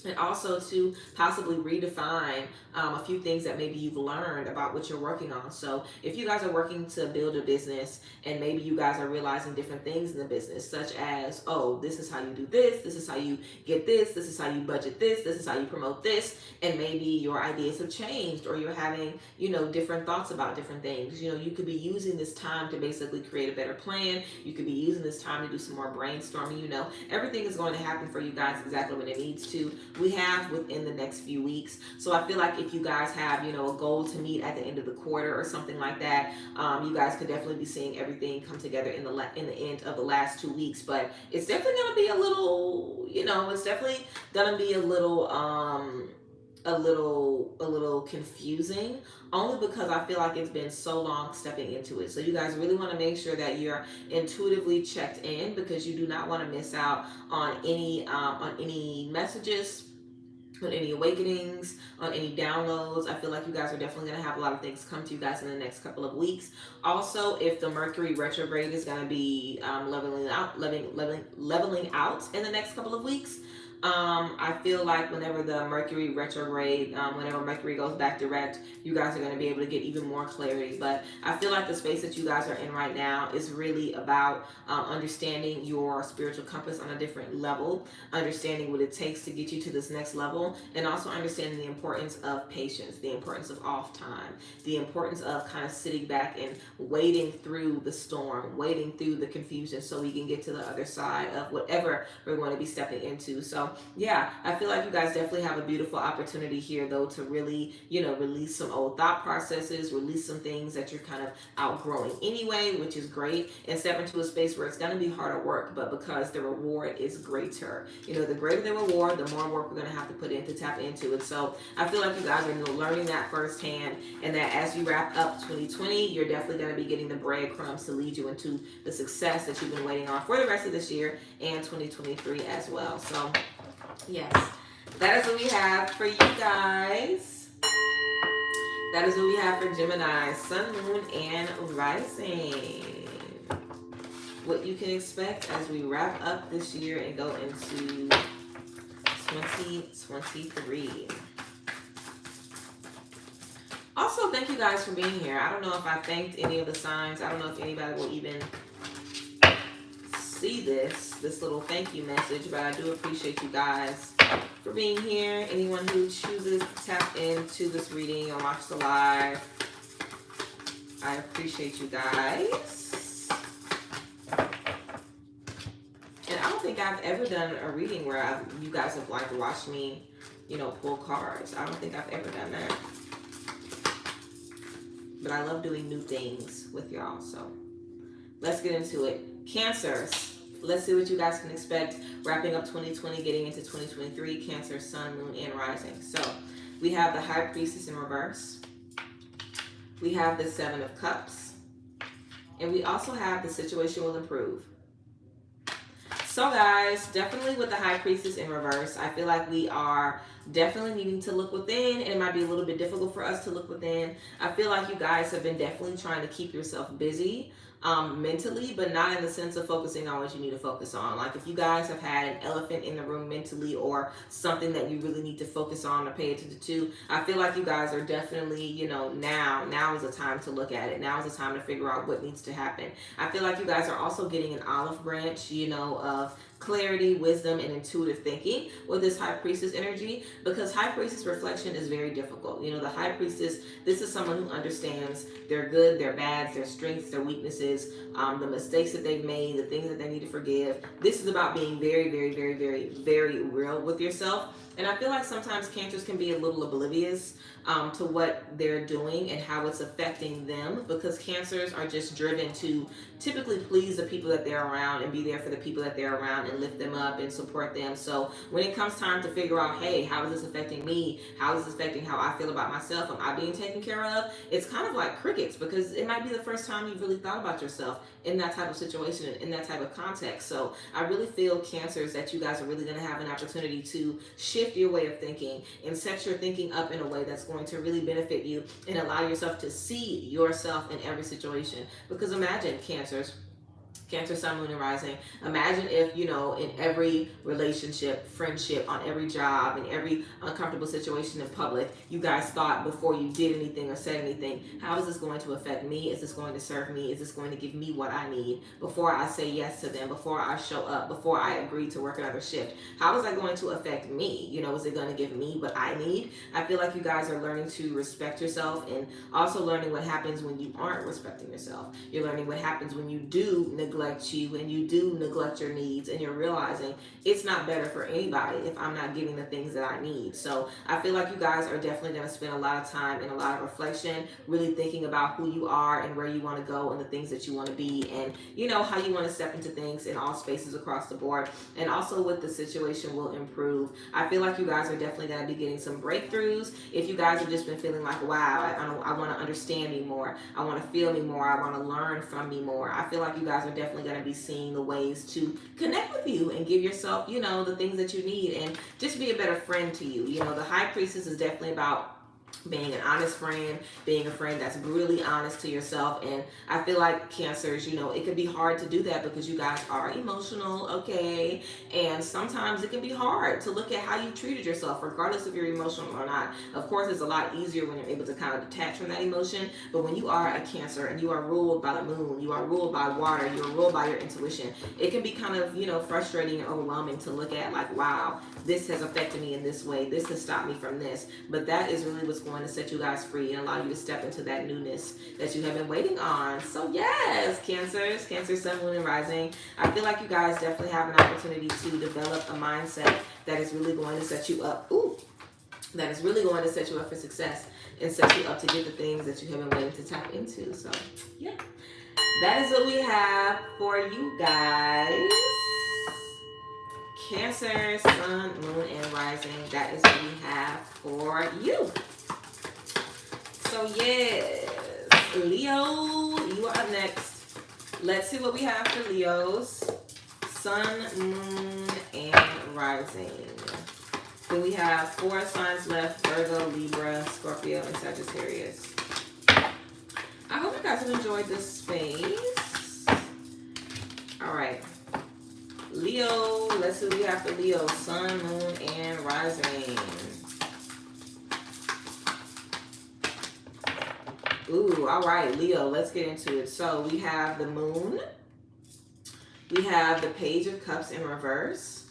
And also to possibly redefine a few things that maybe you've learned about what you're working on. So if you guys are working to build a business and maybe you guys are realizing different things in the business, such as, oh, this is how you do this, this is how you get this is how you budget this is how you promote this, and maybe your ideas have changed, or you're having, you know, different thoughts about different things. You know, you could be using this time to basically create a better plan. You could be using this time to do some more brainstorming. You know, everything is going to happen for you guys exactly when it needs to. We have within the next few weeks. So I feel like if you guys have, you know, a goal to meet at the end of the quarter or something like that, you guys could definitely be seeing everything come together in the end of the last 2 weeks. But it's definitely going to be a little, you know, it's definitely going to be a little confusing, only because I feel like it's been so long stepping into it. So you guys really want to make sure that you're intuitively checked in, because you do not want to miss out on any messages, on any awakenings, on any downloads. I feel like you guys are definitely going to have a lot of things come to you guys in the next couple of weeks. Also, if the Mercury retrograde is going to be leveling out in the next couple of weeks, I feel like whenever the Mercury retrograde, whenever Mercury goes back direct, you guys are going to be able to get even more clarity. But I feel like the space that you guys are in right now is really about understanding your spiritual compass on a different level, understanding what it takes to get you to this next level, and also understanding the importance of patience, the importance of off time, the importance of kind of sitting back and waiting through the storm, waiting through the confusion, so we can get to the other side of whatever we're going to be stepping into. So yeah, I feel like you guys definitely have a beautiful opportunity here, though, to really, you know, release some old thought processes, release some things that you're kind of outgrowing anyway, which is great, and step into a space where it's going to be harder work, but because the reward is greater. You know, the greater the reward, the more work we're going to have to put in to tap into it. So I feel like you guys are learning that firsthand, and that as you wrap up 2020, you're definitely going to be getting the breadcrumbs to lead you into the success that you've been waiting on for the rest of this year and 2023 as well. So yes, that is what we have for you guys. That is what we have for Gemini, Sun, Moon, and Rising. What you can expect as we wrap up this year and go into 2023. Also, thank you guys for being here. I don't know if I thanked any of the signs. I don't know if anybody will even see this little thank you message, but I do appreciate you guys for being here. Anyone who chooses to tap into this reading or watch the live, I appreciate you guys. And I don't think I've ever done a reading where you guys have like watched me, you know, pull cards. I don't think I've ever done that. But I love doing new things with y'all. So let's get into it. Cancers. Let's see what you guys can expect wrapping up 2020, getting into 2023. Cancer, sun, moon, and rising. So we have the High Priestess in reverse. We have the Seven of Cups. And we also have the situation will improve. So guys, definitely with the High Priestess in reverse, I feel like we are definitely needing to look within, and it might be a little bit difficult for us to look within. I feel like you guys have been definitely trying to keep yourself busy mentally, but not in the sense of focusing on what you need to focus on. Like if you guys have had an elephant in the room mentally, or something that you really need to focus on or pay attention to, I feel like you guys are definitely, you know, now is the time to look at it. Now is the time to figure out what needs to happen. I feel like you guys are also getting an olive branch, you know, of clarity, wisdom, and intuitive thinking with this High Priestess energy, because High Priestess reflection is very difficult. You know, the High Priestess, this is someone who understands their good, their bads, their strengths, their weaknesses, the mistakes that they've made, the things that they need to forgive. This is about being very, very, very, very, very real with yourself. And I feel like sometimes Cancers can be a little oblivious to what they're doing and how it's affecting them, because Cancers are just driven to typically please the people that they're around and be there for the people that they're around and lift them up and support them. So when it comes time to figure out, hey, how is this affecting me? How is this affecting how I feel about myself? Am I being taken care of? It's kind of like crickets, because it might be the first time you've really thought about yourself in that type of situation, in that type of context. So I really feel, Cancers, that you guys are really going to have an opportunity to shift your way of thinking and set your thinking up in a way that's going to really benefit you and allow yourself to see yourself in every situation. Because imagine, Cancer, Sun, Moon, and Rising. Imagine if, you know, in every relationship, friendship, on every job, in every uncomfortable situation in public, you guys thought before you did anything or said anything, how is this going to affect me? Is this going to serve me? Is this going to give me what I need? Before I say yes to them, before I show up, before I agree to work another shift, how is that going to affect me? You know, is it going to give me what I need? I feel like you guys are learning to respect yourself, and also learning what happens when you aren't respecting yourself. You're learning what happens when you do neglect you and you do neglect your needs, and you're realizing it's not better for anybody if I'm not getting the things that I need. So I feel like you guys are definitely going to spend a lot of time and a lot of reflection, really thinking about who you are and where you want to go and the things that you want to be, and you know, how you want to step into things in all spaces across the board. And also with the situation will improve, I feel like you guys are definitely going to be getting some breakthroughs. If you guys have just been feeling like, wow, I want to understand me more, I want to feel me more, I want to learn from me more, I feel like you guys are definitely going to be seeing the ways to connect with you and give yourself, you know, the things that you need, and just be a better friend to you. You know, the High Priestess is definitely about being an honest friend, being a friend that's brutally honest to yourself. And I feel like Cancers, you know, it can be hard to do that because you guys are emotional, okay? And sometimes it can be hard to look at how you treated yourself, regardless if you're emotional or not. Of course, it's a lot easier when you're able to kind of detach from that emotion. But when you are a Cancer and you are ruled by the moon, you are ruled by water, you are ruled by your intuition, it can be kind of, you know, frustrating and overwhelming to look at, like, wow, this has affected me in this way, this has stopped me from this. But that is really what's going to set you guys free and allow you to step into that newness that you have been waiting on. So yes, Cancers, Cancer, Sun, Moon, and Rising, I feel like you guys definitely have an opportunity to develop a mindset that is really going to set you up. That is really going to set you up for success and set you up to get the things that you have been waiting to tap into. So yeah, that is what we have for you guys. Cancer, Sun, Moon, and Rising. That is what we have for you. So yes, Leo, you are up next. Let's see what we have for Leos. Sun, Moon, and Rising. Then we have 4 signs left: Virgo, Libra, Scorpio, and Sagittarius. I hope you guys have enjoyed this space. All right. Leo, let's see what we have for Leo. Sun, Moon, and Rising. Ooh, all right, Leo, let's get into it. So we have the Moon. We have the Page of Cups in reverse.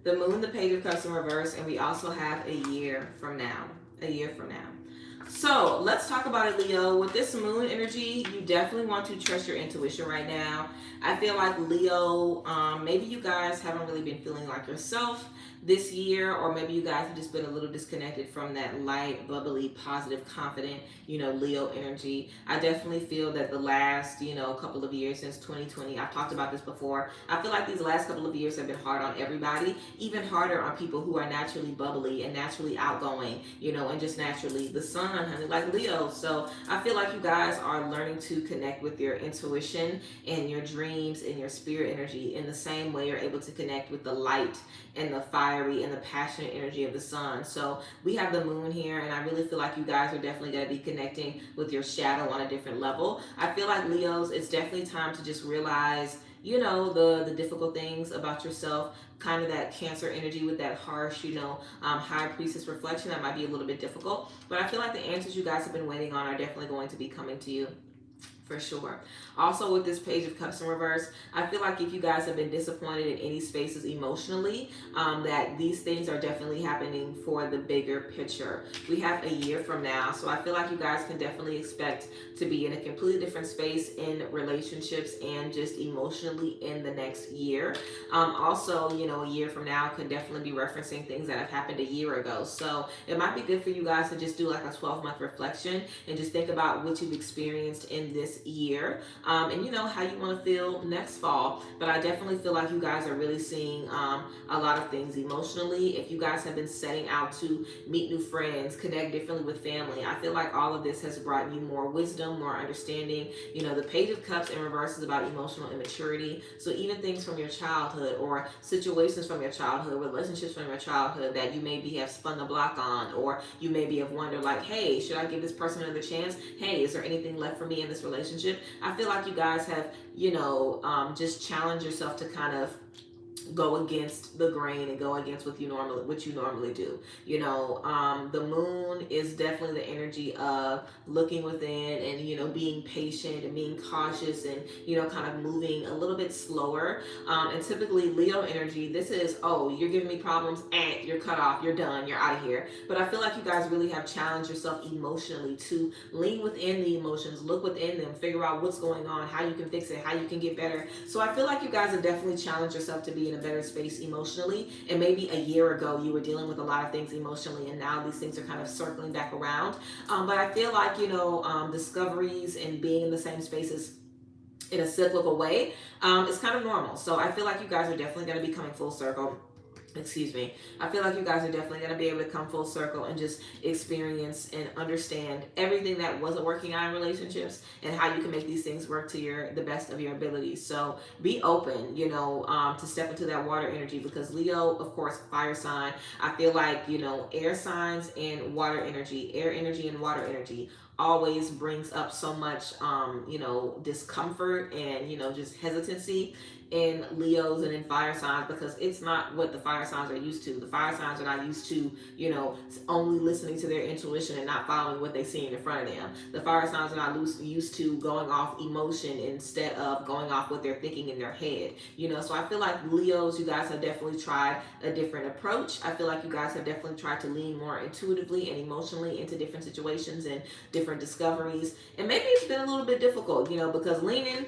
The Moon, the Page of Cups in reverse, and we also have a year from now. A year from now. So let's talk about it, Leo. With this moon energy, you definitely want to trust your intuition right now. I feel like Leo, maybe you guys haven't really been feeling like yourself this year, or maybe you guys have just been a little disconnected from that light, bubbly, positive, confident, Leo energy. I definitely feel that the last, couple of years since 2020, I've talked about this before. I feel like these last couple of years have been hard on everybody, even harder on people who are naturally bubbly and naturally outgoing, and just naturally the sun, honey, like Leo. So I feel like you guys are learning to connect with your intuition and your dreams and your spirit energy in the same way you're able to connect with the light and the fiery and the passionate energy of the sun. So we have the moon here, and I really feel like you guys are definitely going to be connecting with your shadow on a different level. I feel like Leos, it's definitely time to just realize, the difficult things about yourself, kind of that Cancer energy with that harsh, high priestess reflection. That might be a little bit difficult, but I feel like the answers you guys have been waiting on are definitely going to be coming to you. For sure. Also, with this Page of Cups in reverse, I feel like if you guys have been disappointed in any spaces emotionally, that these things are definitely happening for the bigger picture. We have a year from now, so I feel like you guys can definitely expect to be in a completely different space in relationships and just emotionally in the next year. Also, a year from now could definitely be referencing things that have happened a year ago. So it might be good for you guys to just do like a 12-month reflection and just think about what you've experienced in this year, and how you want to feel next fall. But I definitely feel like you guys are really seeing a lot of things emotionally. If you guys have been setting out to meet new friends, connect differently with family, I feel like all of this has brought you more wisdom, more understanding. The Page of Cups in reverse is about emotional immaturity. So even things from your childhood or situations from your childhood, relationships from your childhood that you maybe have spun the block on, or you maybe have wondered like, hey, should I give this person another chance? Hey, is there anything left for me in this relationship? I feel like you guys have, just challenged yourself to kind of go against the grain and go against what you normally do. The moon is definitely the energy of looking within and being patient and being cautious and kind of moving a little bit slower. And typically Leo energy, this is, oh, you're giving me problems and you're cut off, you're done, you're out of here. But I feel like you guys really have challenged yourself emotionally to lean within the emotions, look within them, figure out what's going on, how you can fix it, how you can get better. So I feel like you guys have definitely challenged yourself to be in a better space emotionally. And maybe a year ago you were dealing with a lot of things emotionally, and now these things are kind of circling back around. But I feel like discoveries and being in the same spaces in a cyclical way is kind of normal. So I feel like you guys are definitely going to be coming full circle. I feel like you guys are definitely going to be able to come full circle and just experience and understand everything that wasn't working out in relationships and how you can make these things work to the best of your abilities. So be open, to step into that water energy, because Leo, of course, fire sign. I feel like, air signs and water energy, air energy and water energy always brings up so much, discomfort and, just hesitancy in Leos and in fire signs, because it's not what the fire signs are used to. The fire signs are not used to, only listening to their intuition and not following what they see in front of them. The fire signs are not used to going off emotion instead of going off what they're thinking in their head. So I feel like Leos, you guys have definitely tried a different approach. I feel like you guys have definitely tried to lean more intuitively and emotionally into different situations and different discoveries. And maybe it's been a little bit difficult, because leaning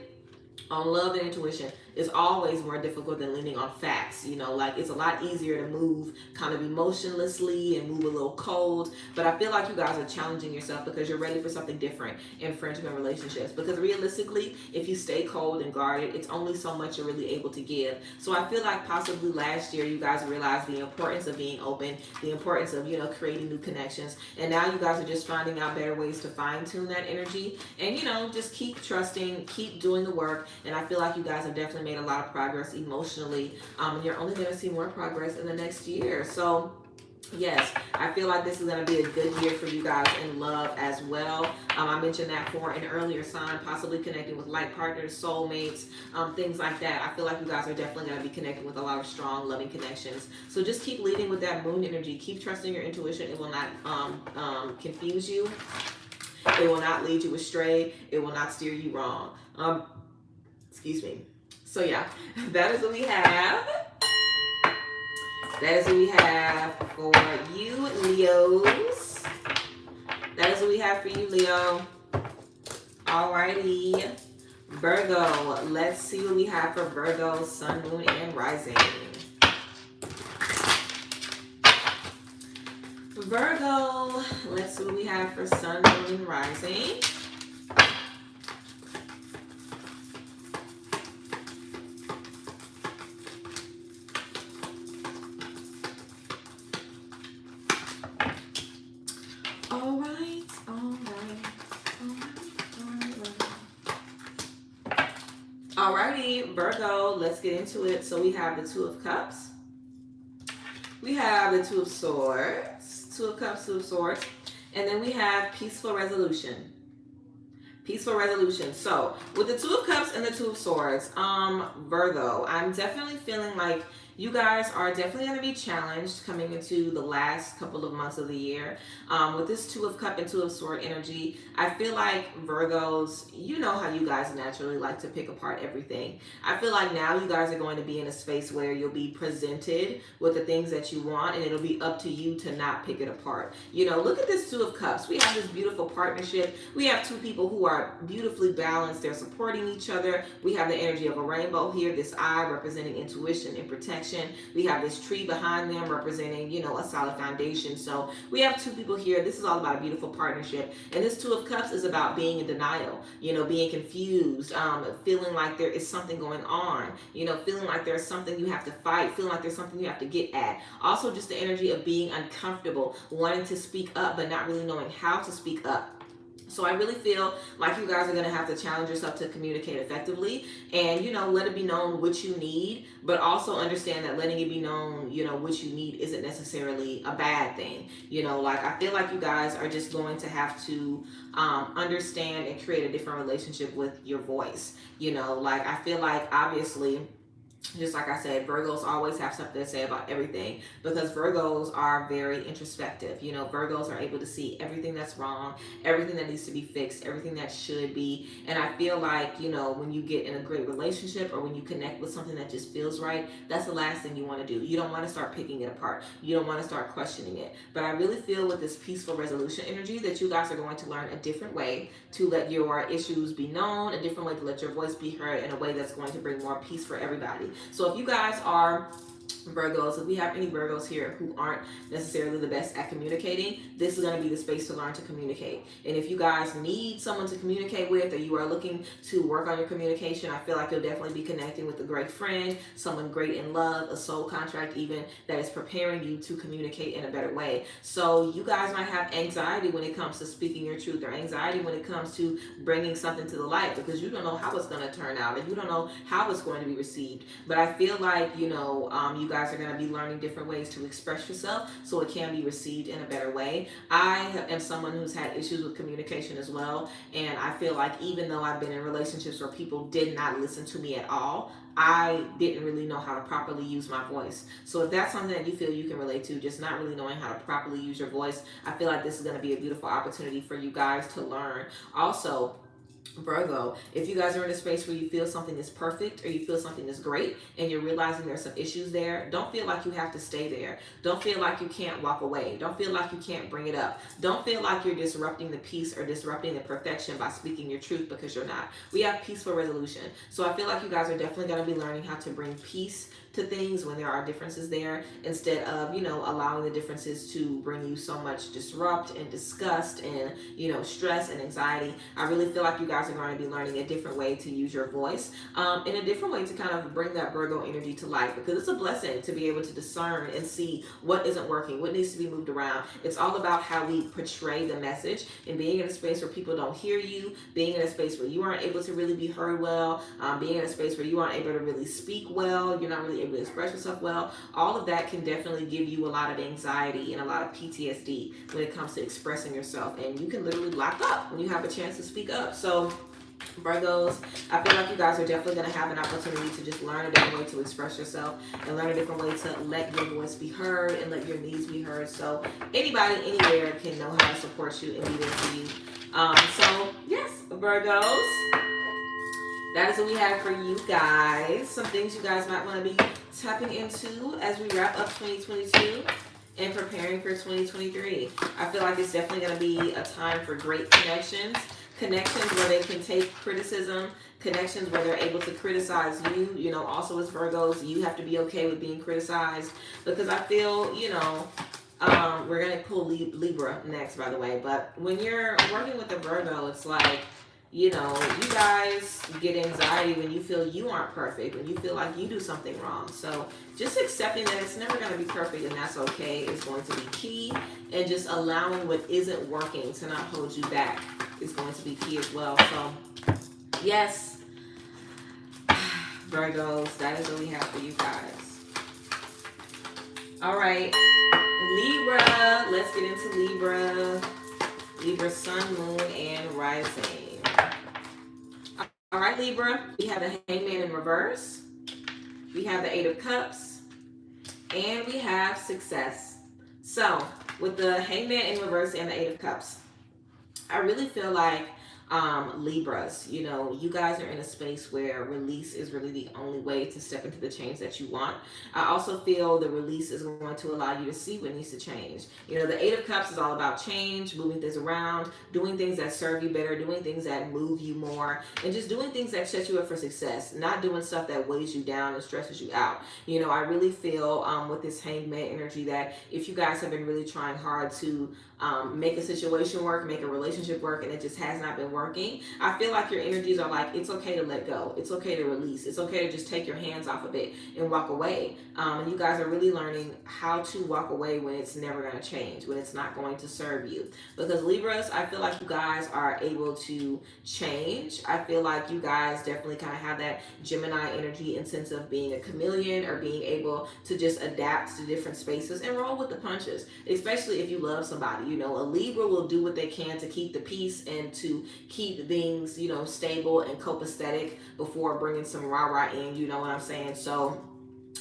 on love and intuition is always more difficult than leaning on facts. Like it's a lot easier to move kind of emotionlessly and move a little cold. But I feel like you guys are challenging yourself because you're ready for something different in friendship and relationships. Because realistically, if you stay cold and guarded, it's only so much you're really able to give. So I feel like possibly last year you guys realized the importance of being open, the importance of, creating new connections. And now you guys are just finding out better ways to fine tune that energy. And, just keep trusting, keep doing the work. And I feel like you guys have definitely made a lot of progress emotionally, and you're only going to see more progress in the next year. So yes, I feel like this is going to be a good year for you guys in love as well. I mentioned that for an earlier sign, possibly connecting with like partners, soulmates, things like that. I feel like you guys are definitely going to be connecting with a lot of strong, loving connections. So just keep leading with that moon energy. Keep trusting your intuition. It will not confuse you. It will not lead you astray. It will not steer you wrong. So yeah, that is what we have. That is what we have for you, Leos. That is what we have for you, Leo. Alrighty. Virgo, let's see what we have for Virgo, Sun, Moon, and Rising. Virgo, let's see what we have for Sun, Moon, and Rising. Alrighty, Virgo, let's get into it. So we have the Two of Cups. We have the Two of Swords. Two of Cups, Two of Swords. And then we have Peaceful Resolution. Peaceful Resolution. So with the Two of Cups and the Two of Swords, Virgo, I'm definitely feeling like you guys are definitely going to be challenged coming into the last couple of months of the year. With this Two of Cup and Two of Sword energy, I feel like Virgos, you know how you guys naturally like to pick apart everything. I feel like now you guys are going to be in a space where you'll be presented with the things that you want, and it'll be up to you to not pick it apart. You know, look at this Two of Cups. We have this beautiful partnership. We have two people who are beautifully balanced. They're supporting each other. We have the energy of a rainbow here, this eye representing intuition and protection. We have this tree behind them representing, you know, a solid foundation. So we have two people here. This is all about a beautiful partnership. And this Two of Cups is about being in denial, you know, being confused, feeling like there is something going on, you know, feeling like there's something you have to fight, feeling like there's something you have to get at. Also just the energy of being uncomfortable, wanting to speak up, but not really knowing how to speak up. So I really feel like you guys are going to have to challenge yourself to communicate effectively and, you know, let it be known what you need, but also understand that letting it be known, you know, what you need isn't necessarily a bad thing. You know, like I feel like you guys are just going to have to understand and create a different relationship with your voice. You know, like I feel like obviously, just like I said, Virgos always have something to say about everything because Virgos are very introspective. You know, Virgos are able to see everything that's wrong, everything that needs to be fixed, everything that should be. And I feel like, you know, when you get in a great relationship or when you connect with something that just feels right, that's the last thing you want to do. You don't want to start picking it apart. You don't want to start questioning it. But I really feel with this peaceful resolution energy that you guys are going to learn a different way to let your issues be known, a different way to let your voice be heard in a way that's going to bring more peace for everybody. So if you guys are Virgos, if we have any Virgos here who aren't necessarily the best at communicating, this is going to be the space to learn to communicate. And if you guys need someone to communicate with, or you are looking to work on your communication, I feel like you'll definitely be connecting with a great friend, someone great in love, a soul contract even, that is preparing you to communicate in a better way. So you guys might have anxiety when it comes to speaking your truth, or anxiety when it comes to bringing something to the light, because you don't know how it's going to turn out, and you don't know how it's going to be received. But I feel like, you know, you guys are going to be learning different ways to express yourself so it can be received in a better way. I am someone who's had issues with communication as well, and I feel like even though I've been in relationships where people did not listen to me at all, I didn't really know how to properly use my voice. So if that's something that you feel you can relate to, just not really knowing how to properly use your voice, I feel like this is going to be a beautiful opportunity for you guys to learn. Also, Virgo, if you guys are in a space where you feel something is perfect or you feel something is great and you're realizing there's some issues there, don't feel like you have to stay there. Don't feel like you can't walk away. Don't feel like you can't bring it up. Don't feel like you're disrupting the peace or disrupting the perfection by speaking your truth, because you're not. We have peaceful resolution. So I feel like you guys are definitely going to be learning how to bring peace to things when there are differences there, instead of, you know, allowing the differences to bring you so much disrupt and disgust and, you know, stress and anxiety. I really feel like you guys are going to be learning a different way to use your voice, in a different way to kind of bring that Virgo energy to life, because it's a blessing to be able to discern and see what isn't working, what needs to be moved around. It's all about how we portray the message, and being in a space where people don't hear you, being in a space where you aren't able to really be heard well, being in a space where you aren't able to really speak well, you're not really able to express yourself well. All of that can definitely give you a lot of anxiety and a lot of PTSD when it comes to expressing yourself, and you can literally lock up when you have a chance to speak up. So Virgos, I feel like you guys are definitely going to have an opportunity to just learn a different way to express yourself and learn a different way to let your voice be heard and let your needs be heard. So anybody anywhere can know how to support you and be there for you. So yes, Virgos, that is what we have for you guys. Some things you guys might want to be tapping into as we wrap up 2022. and preparing for 2023. I feel like it's definitely going to be a time for great connections. Connections where they can take criticism, connections where they're able to criticize you. You know, also as Virgos, you have to be okay with being criticized, because I feel, you know, we're going to pull Libra next, by the way, but when you're working with a Virgo, it's like, you know, you guys get anxiety when you feel you aren't perfect, when you feel like you do something wrong. So just accepting that it's never going to be perfect and that's okay is going to be key. And just allowing what isn't working to not hold you back is going to be key as well. So yes, Virgos, that is what we have for you guys. All right, Libra, let's get into Libra. Libra sun, moon, and rising. All right, Libra, we have the Hangman in reverse. We have the Eight of Cups. And we have success. So, with the Hangman in reverse and the Eight of Cups, I really feel like Libras, you know, you guys are in a space where release is really the only way to step into the change that you want. I also feel the release is going to allow you to see what needs to change. You know, the Eight of Cups is all about change, moving things around, doing things that serve you better, doing things that move you more, and just doing things that set you up for success, not doing stuff that weighs you down and stresses you out. You know, I really feel with this Hangman energy that if you guys have been really trying hard to make a situation work, make a relationship work, and it just has not been working, I feel like your energies are like, it's okay to let go. It's okay to release. It's okay to just take your hands off of it and walk away. And you guys are really learning how to walk away when it's never going to change, when it's not going to serve you. Because Libras, I feel like you guys are able to change. I feel like you guys definitely kind of have that Gemini energy in sense of being a chameleon or being able to just adapt to different spaces and roll with the punches, especially if you love somebody. You know, a Libra will do what they can to keep the peace and to keep things, you know, stable and copacetic before bringing some rah-rah in, you know what I'm saying? So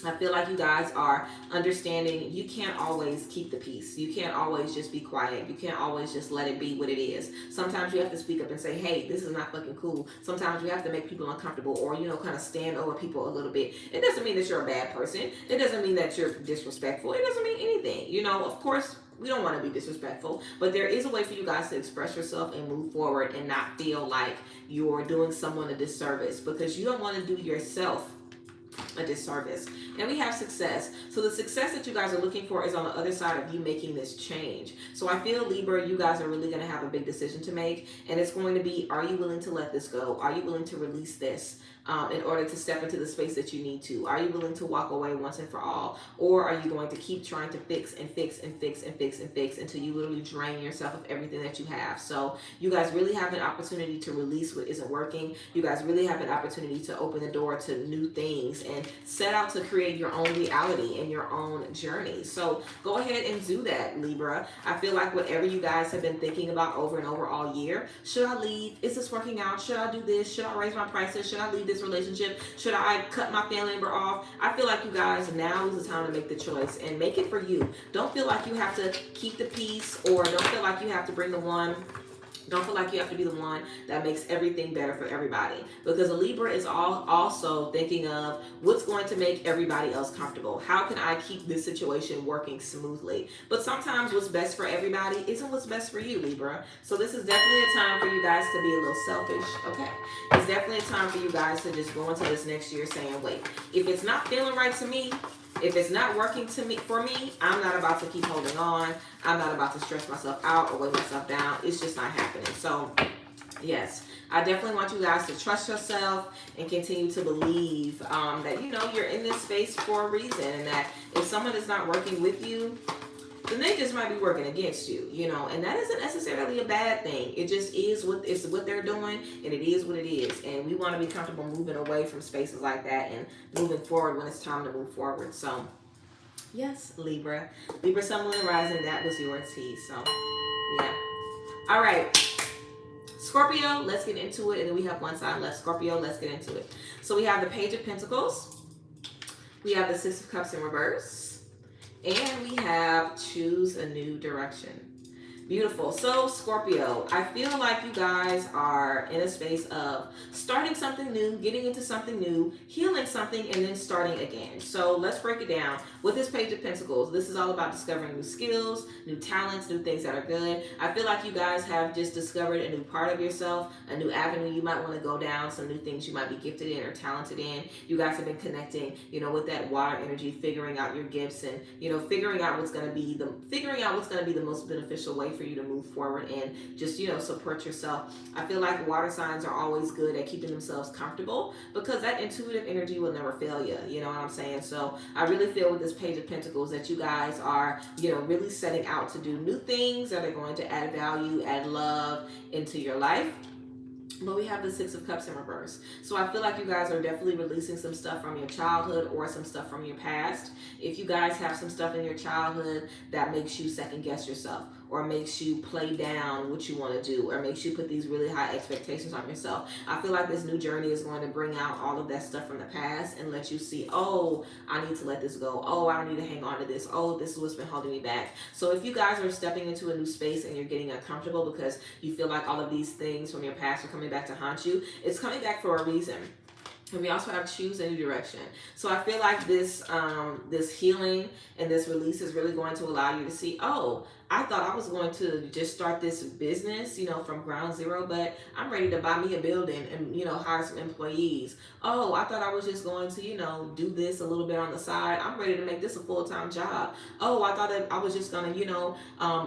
I feel like you guys are understanding you can't always keep the peace. You can't always just be quiet. You can't always just let it be what it is. Sometimes you have to speak up and say, hey, this is not fucking cool. Sometimes you have to make people uncomfortable or, you know, kind of stand over people a little bit. It doesn't mean that you're a bad person. It doesn't mean that you're disrespectful. It doesn't mean anything. You know, of course, we don't want to be disrespectful, but there is a way for you guys to express yourself and move forward and not feel like you're doing someone a disservice, because you don't want to do yourself a disservice. And we have success. So the success that you guys are looking for is on the other side of you making this change. So I feel, Libra, you guys are really going to have a big decision to make, and it's going to be, are you willing to let this go? Are you willing to release this in order to step into the space that you need to? Are you willing to walk away once and for all? Or are you going to keep trying to fix and fix and fix and fix and fix until you literally drain yourself of everything that you have? So you guys really have an opportunity to release what isn't working. You guys really have an opportunity to open the door to new things and set out to create your own reality and your own journey. So go ahead and do that, Libra. I feel like whatever you guys have been thinking about over and over all year, should I leave? Is this working out? Should I do this? Should I raise my prices? Should I leave this relationship? Should I cut my family member off? I feel like you guys, now is the time to make the choice and make it for you. Don't feel like you have to keep the peace, or don't feel like you have to bring the one. Don't feel like you have to be the one that makes everything better for everybody, because a Libra is also thinking of what's going to make everybody else comfortable. How can I keep this situation working smoothly? But sometimes what's best for everybody isn't what's best for you, Libra. So this is definitely a time for you guys to be a little selfish, okay? It's definitely a time for you guys to just go into this next year saying, wait, if it's not feeling right to me, if it's not working for me, I'm not about to keep holding on. I'm not about to stress myself out or weigh myself down. It's just not happening. So, yes, I definitely want you guys to trust yourself and continue to believe that, you know, you're in this space for a reason, and that if someone is not working with you, then they just might be working against you, you know, and that isn't necessarily a bad thing. It just is what they're doing, and it is what it is. And we want to be comfortable moving away from spaces like that and moving forward when it's time to move forward. So, yes, Libra. Libra, Sun, Moon, and Rising, that was your tea. So, yeah. All right. Scorpio, let's get into it. And then we have one sign left. Scorpio, let's get into it. So we have the Page of Pentacles. We have the Six of Cups in reverse. And we have choose a new direction. Beautiful. So Scorpio, I feel like you guys are in a space of starting something new, getting into something new, healing something, and then starting again. So let's break it down. With this Page of Pentacles, this is all about discovering new skills, new talents, new things that are good. I feel like you guys have just discovered a new part of yourself, a new avenue you might want to go down, some new things you might be gifted in or talented in. You guys have been connecting, with that water energy, figuring out your gifts and, figuring out what's going to be the most beneficial way for you to move forward and just, support yourself. I feel like water signs are always good at keeping themselves comfortable because that intuitive energy will never fail you. You know what I'm saying? So I really feel with this Page of Pentacles that you guys are, really setting out to do new things that are going to add value, add love into your life. But we have the Six of Cups in reverse. So I feel like you guys are definitely releasing some stuff from your childhood or some stuff from your past. If you guys have some stuff in your childhood that makes you second guess yourself or makes you play down what you want to do or makes you put these really high expectations on yourself, I feel like this new journey is going to bring out all of that stuff from the past and let you see, oh, I need to let this go. Oh, I don't need to hang on to this. Oh, this is what's been holding me back. So if you guys are stepping into a new space and you're getting uncomfortable because you feel like all of these things from your past are coming back to haunt you, it's coming back for a reason. And we also have choose a new direction. So I feel like this this healing and this release is really going to allow you to see, oh, I thought I was going to just start this business, from ground zero, but I'm ready to buy me a building and, hire some employees. Oh, I thought I was just going to, do this a little bit on the side. I'm ready to make this a full-time job. Oh, I thought that I was just going to,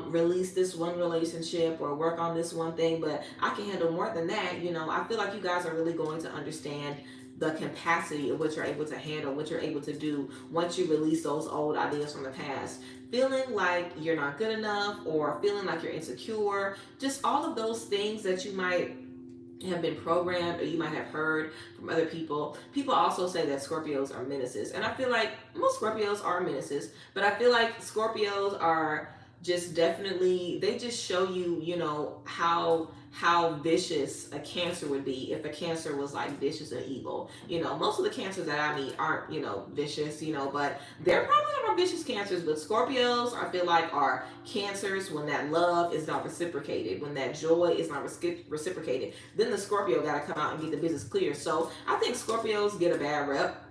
release this one relationship or work on this one thing, but I can handle more than that. I feel like you guys are really going to understand the capacity of what you're able to handle, what you're able to do once you release those old ideas from the past. Feeling like you're not good enough or feeling like you're insecure, just all of those things that you might have been programmed or you might have heard from other people. People also say that Scorpios are menaces. And I feel like most Scorpios are menaces, but I feel like Scorpios are just definitely, they just show you, how vicious a Cancer would be if a Cancer was like vicious and evil. Most of the Cancers that I meet aren't, vicious, but they're probably not vicious Cancers. But Scorpios, I feel like, are Cancers when that love is not reciprocated, when that joy is not reciprocated. Then the Scorpio got to come out and get the business clear. So I think Scorpios get a bad rep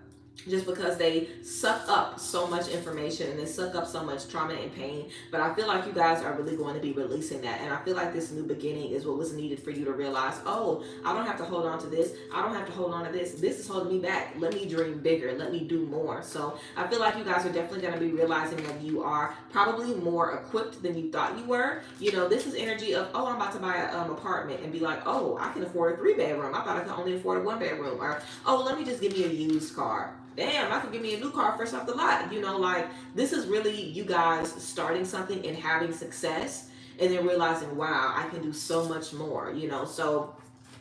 just because they suck up so much information and they suck up so much trauma and pain. But I feel like you guys are really going to be releasing that. And I feel like this new beginning is what was needed for you to realize, oh, I don't have to hold on to this. I don't have to hold on to this. This is holding me back. Let me dream bigger. Let me do more. So I feel like you guys are definitely going to be realizing that you are probably more equipped than you thought you were. This is energy of, oh, I'm about to buy an apartment and be like, oh, I can afford a 3-bedroom. I thought I could only afford a 1-bedroom. Or, oh, let me just give me a used car. Damn, I could give me a new car fresh off the lot. This is really you guys starting something and having success and then realizing, wow, I can do so much more, So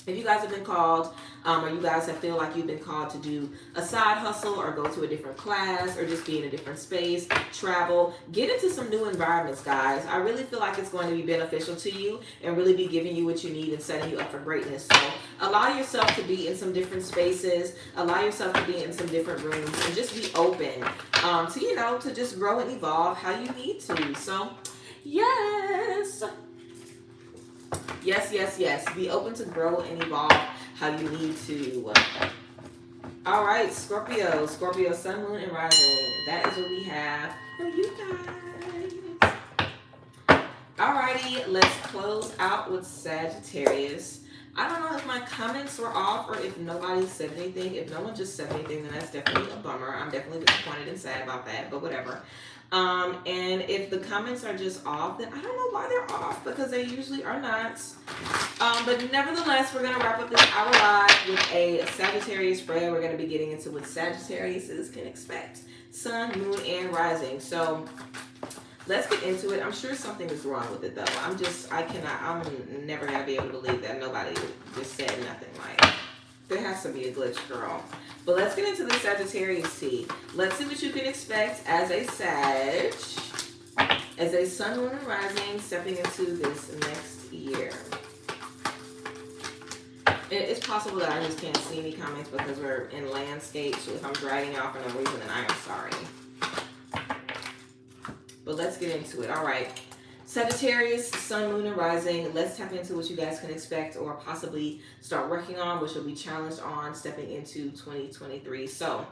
if you guys have been called or you guys feel like you've been called to do a side hustle or go to a different class or just be in a different space, travel, get into some new environments, guys. I really feel like it's going to be beneficial to you and really be giving you what you need and setting you up for greatness. So allow yourself to be in some different spaces, allow yourself to be in some different rooms and just be open to, to just grow and evolve how you need to. So yes. Yes. Be open to grow and evolve how you need to. All right, Scorpio, Sun, Moon, and Rising. That is what we have for you guys. Alrighty, let's close out with Sagittarius. I don't know if my comments were off or if nobody said anything. If no one just said anything, then that's definitely a bummer. I'm definitely disappointed and sad about that, but whatever. And if the comments are just off, then I don't know why they're off because they usually are not. But nevertheless, we're going to wrap up this hour live with a Sagittarius spread. We're going to be getting into what Sagittarius can expect. Sun, Moon, and Rising. So let's get into it. I'm sure something is wrong with it though. I'm never going to be able to believe that nobody just said nothing. Like, there has to be a glitch, girl. But let's get into the Sagittarius tea. Let's see what you can expect as a Sag, as a Sun, Moon, and Rising stepping into this next year. It's possible that I just can't see any comments because we're in landscape. So if I'm dragging off for no reason, then I am sorry. But let's get into it. All right. Sagittarius, sun, moon, and rising. Let's tap into what you guys can expect or possibly start working on, which will be challenged on stepping into 2023. So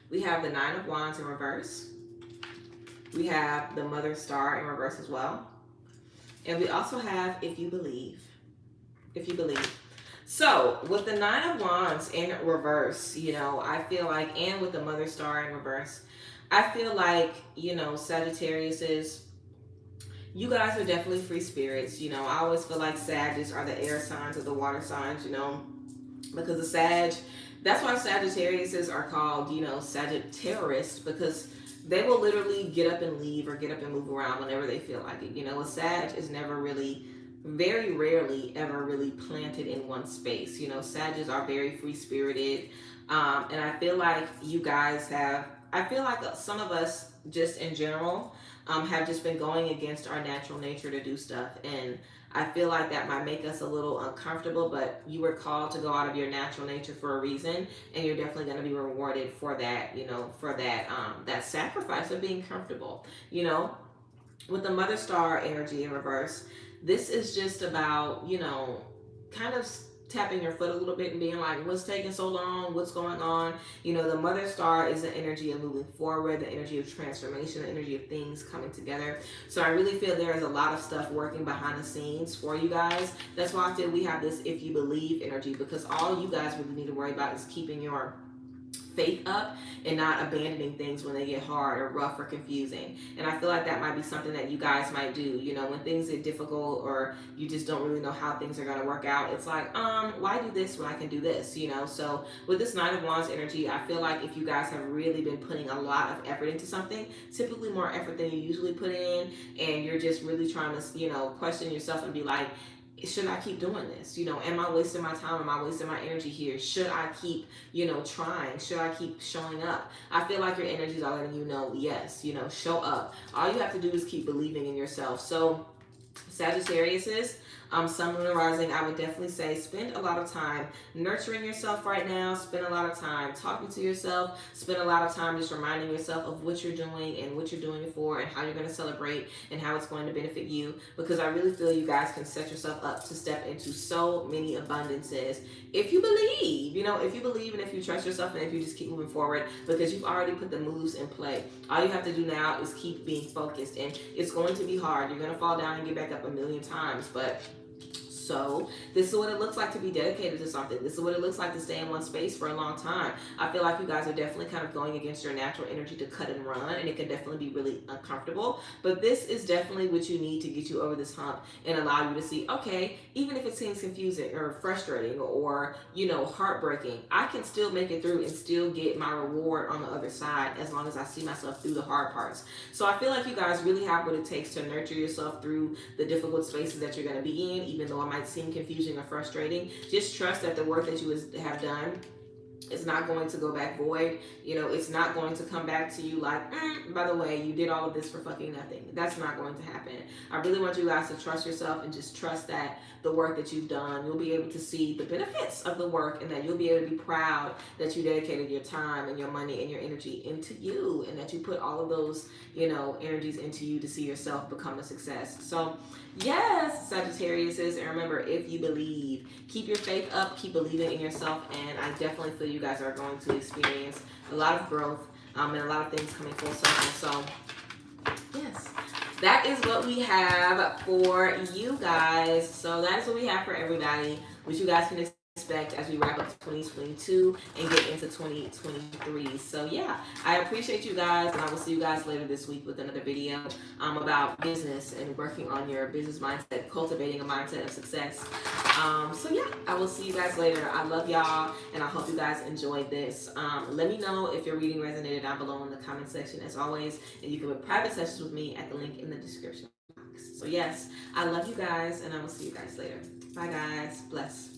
we have the Nine of Wands in reverse. We have the Mother Star in reverse as well. And we also have If You Believe. If You Believe. So with the Nine of Wands in reverse, you know, I feel like, and with the Mother Star in reverse, I feel like, you know, Sagittarius is, you guys are definitely free spirits. You know, I always feel like Sagittarius are the air signs or the water signs, you know, because the Sag, that's why Sagittariuses are called, you know, Sagittarius, because they will literally get up and leave or get up and move around whenever they feel like it. You know, a Sag is never really, very rarely ever really planted in one space. You know, Sagittarius are very free spirited. And I feel like you guys have, I feel like some of us just in general have just been going against our natural nature to do stuff. And I feel like that might make us a little uncomfortable, but you were called to go out of your natural nature for a reason, and you're definitely going to be rewarded for that, you know, for that that sacrifice of being comfortable. You know, with the Mother Star energy in reverse, this is just about, you know, kind of tapping your foot a little bit and being like, what's taking so long? What's going on? You know, the Mother Star is the energy of moving forward, the energy of transformation, the energy of things coming together. So I really feel there is a lot of stuff working behind the scenes for you guys. That's why I feel we have this If You Believe energy, because all you guys really need to worry about is keeping your faith up and not abandoning things when they get hard or rough or confusing. And I feel like that might be something that you guys might do. You know, when things get difficult or you just don't really know how things are going to work out, it's like, why do this when I can do this? You know, so with this Nine of Wands energy, I feel like if you guys have really been putting a lot of effort into something, typically more effort than you usually put in, and you're just really trying to, you know, question yourself and be like, should I keep doing this? You know, am I wasting my time? Am I wasting my energy here? Should I keep, you know, trying? Should I keep showing up? I feel like your energies are letting you know, yes, you know, show up. All you have to do is keep believing in yourself. So Sagittarius is, sun, moon, and rising, I would definitely say spend a lot of time nurturing yourself right now. Spend a lot of time talking to yourself. Spend a lot of time just reminding yourself of what you're doing and what you're doing it for and how you're going to celebrate and how it's going to benefit you. Because I really feel you guys can set yourself up to step into so many abundances if you believe, you know, if you believe and if you trust yourself and if you just keep moving forward, because you've already put the moves in play. All you have to do now is keep being focused, and it's going to be hard. You're going to fall down and get back up a million times, but so this is what it looks like to be dedicated to something. This is what it looks like to stay in one space for a long time. I feel like you guys are definitely kind of going against your natural energy to cut and run, and it can definitely be really uncomfortable. But this is definitely what you need to get you over this hump and allow you to see, okay, even if it seems confusing or frustrating or, you know, heartbreaking, I can still make it through and still get my reward on the other side as long as I see myself through the hard parts. So I feel like you guys really have what it takes to nurture yourself through the difficult spaces that you're going to be in, even though it might seem confusing or frustrating. Just trust that the work that you have done is not going to go back void. You know, it's not going to come back to you like, by the way, you did all of this for fucking nothing. That's not going to happen. I really want you guys to trust yourself and just trust that the work that you've done, you'll be able to see the benefits of the work, and that you'll be able to be proud that you dedicated your time and your money and your energy into you, and that you put all of those, you know, energies into you to see yourself become a success. So yes, Sagittarius is, and remember, if you believe, keep your faith up, keep believing in yourself, and I definitely feel you guys are going to experience a lot of growth and a lot of things coming full circle. So yes, that is what we have for you guys. So that is what we have for everybody, which you guys can expect as we wrap up 2022 and get into 2023. So yeah, I appreciate you guys, and I will see you guys later this week with another video about business and working on your business mindset, cultivating a mindset of success. So yeah, I will see you guys later. I love y'all, and I hope you guys enjoyed this. Let me know if your reading resonated down below in the comment section as always, and you can book private sessions with me at the link in the description box. So yes, I love you guys, and I will see you guys later. Bye guys. Bless.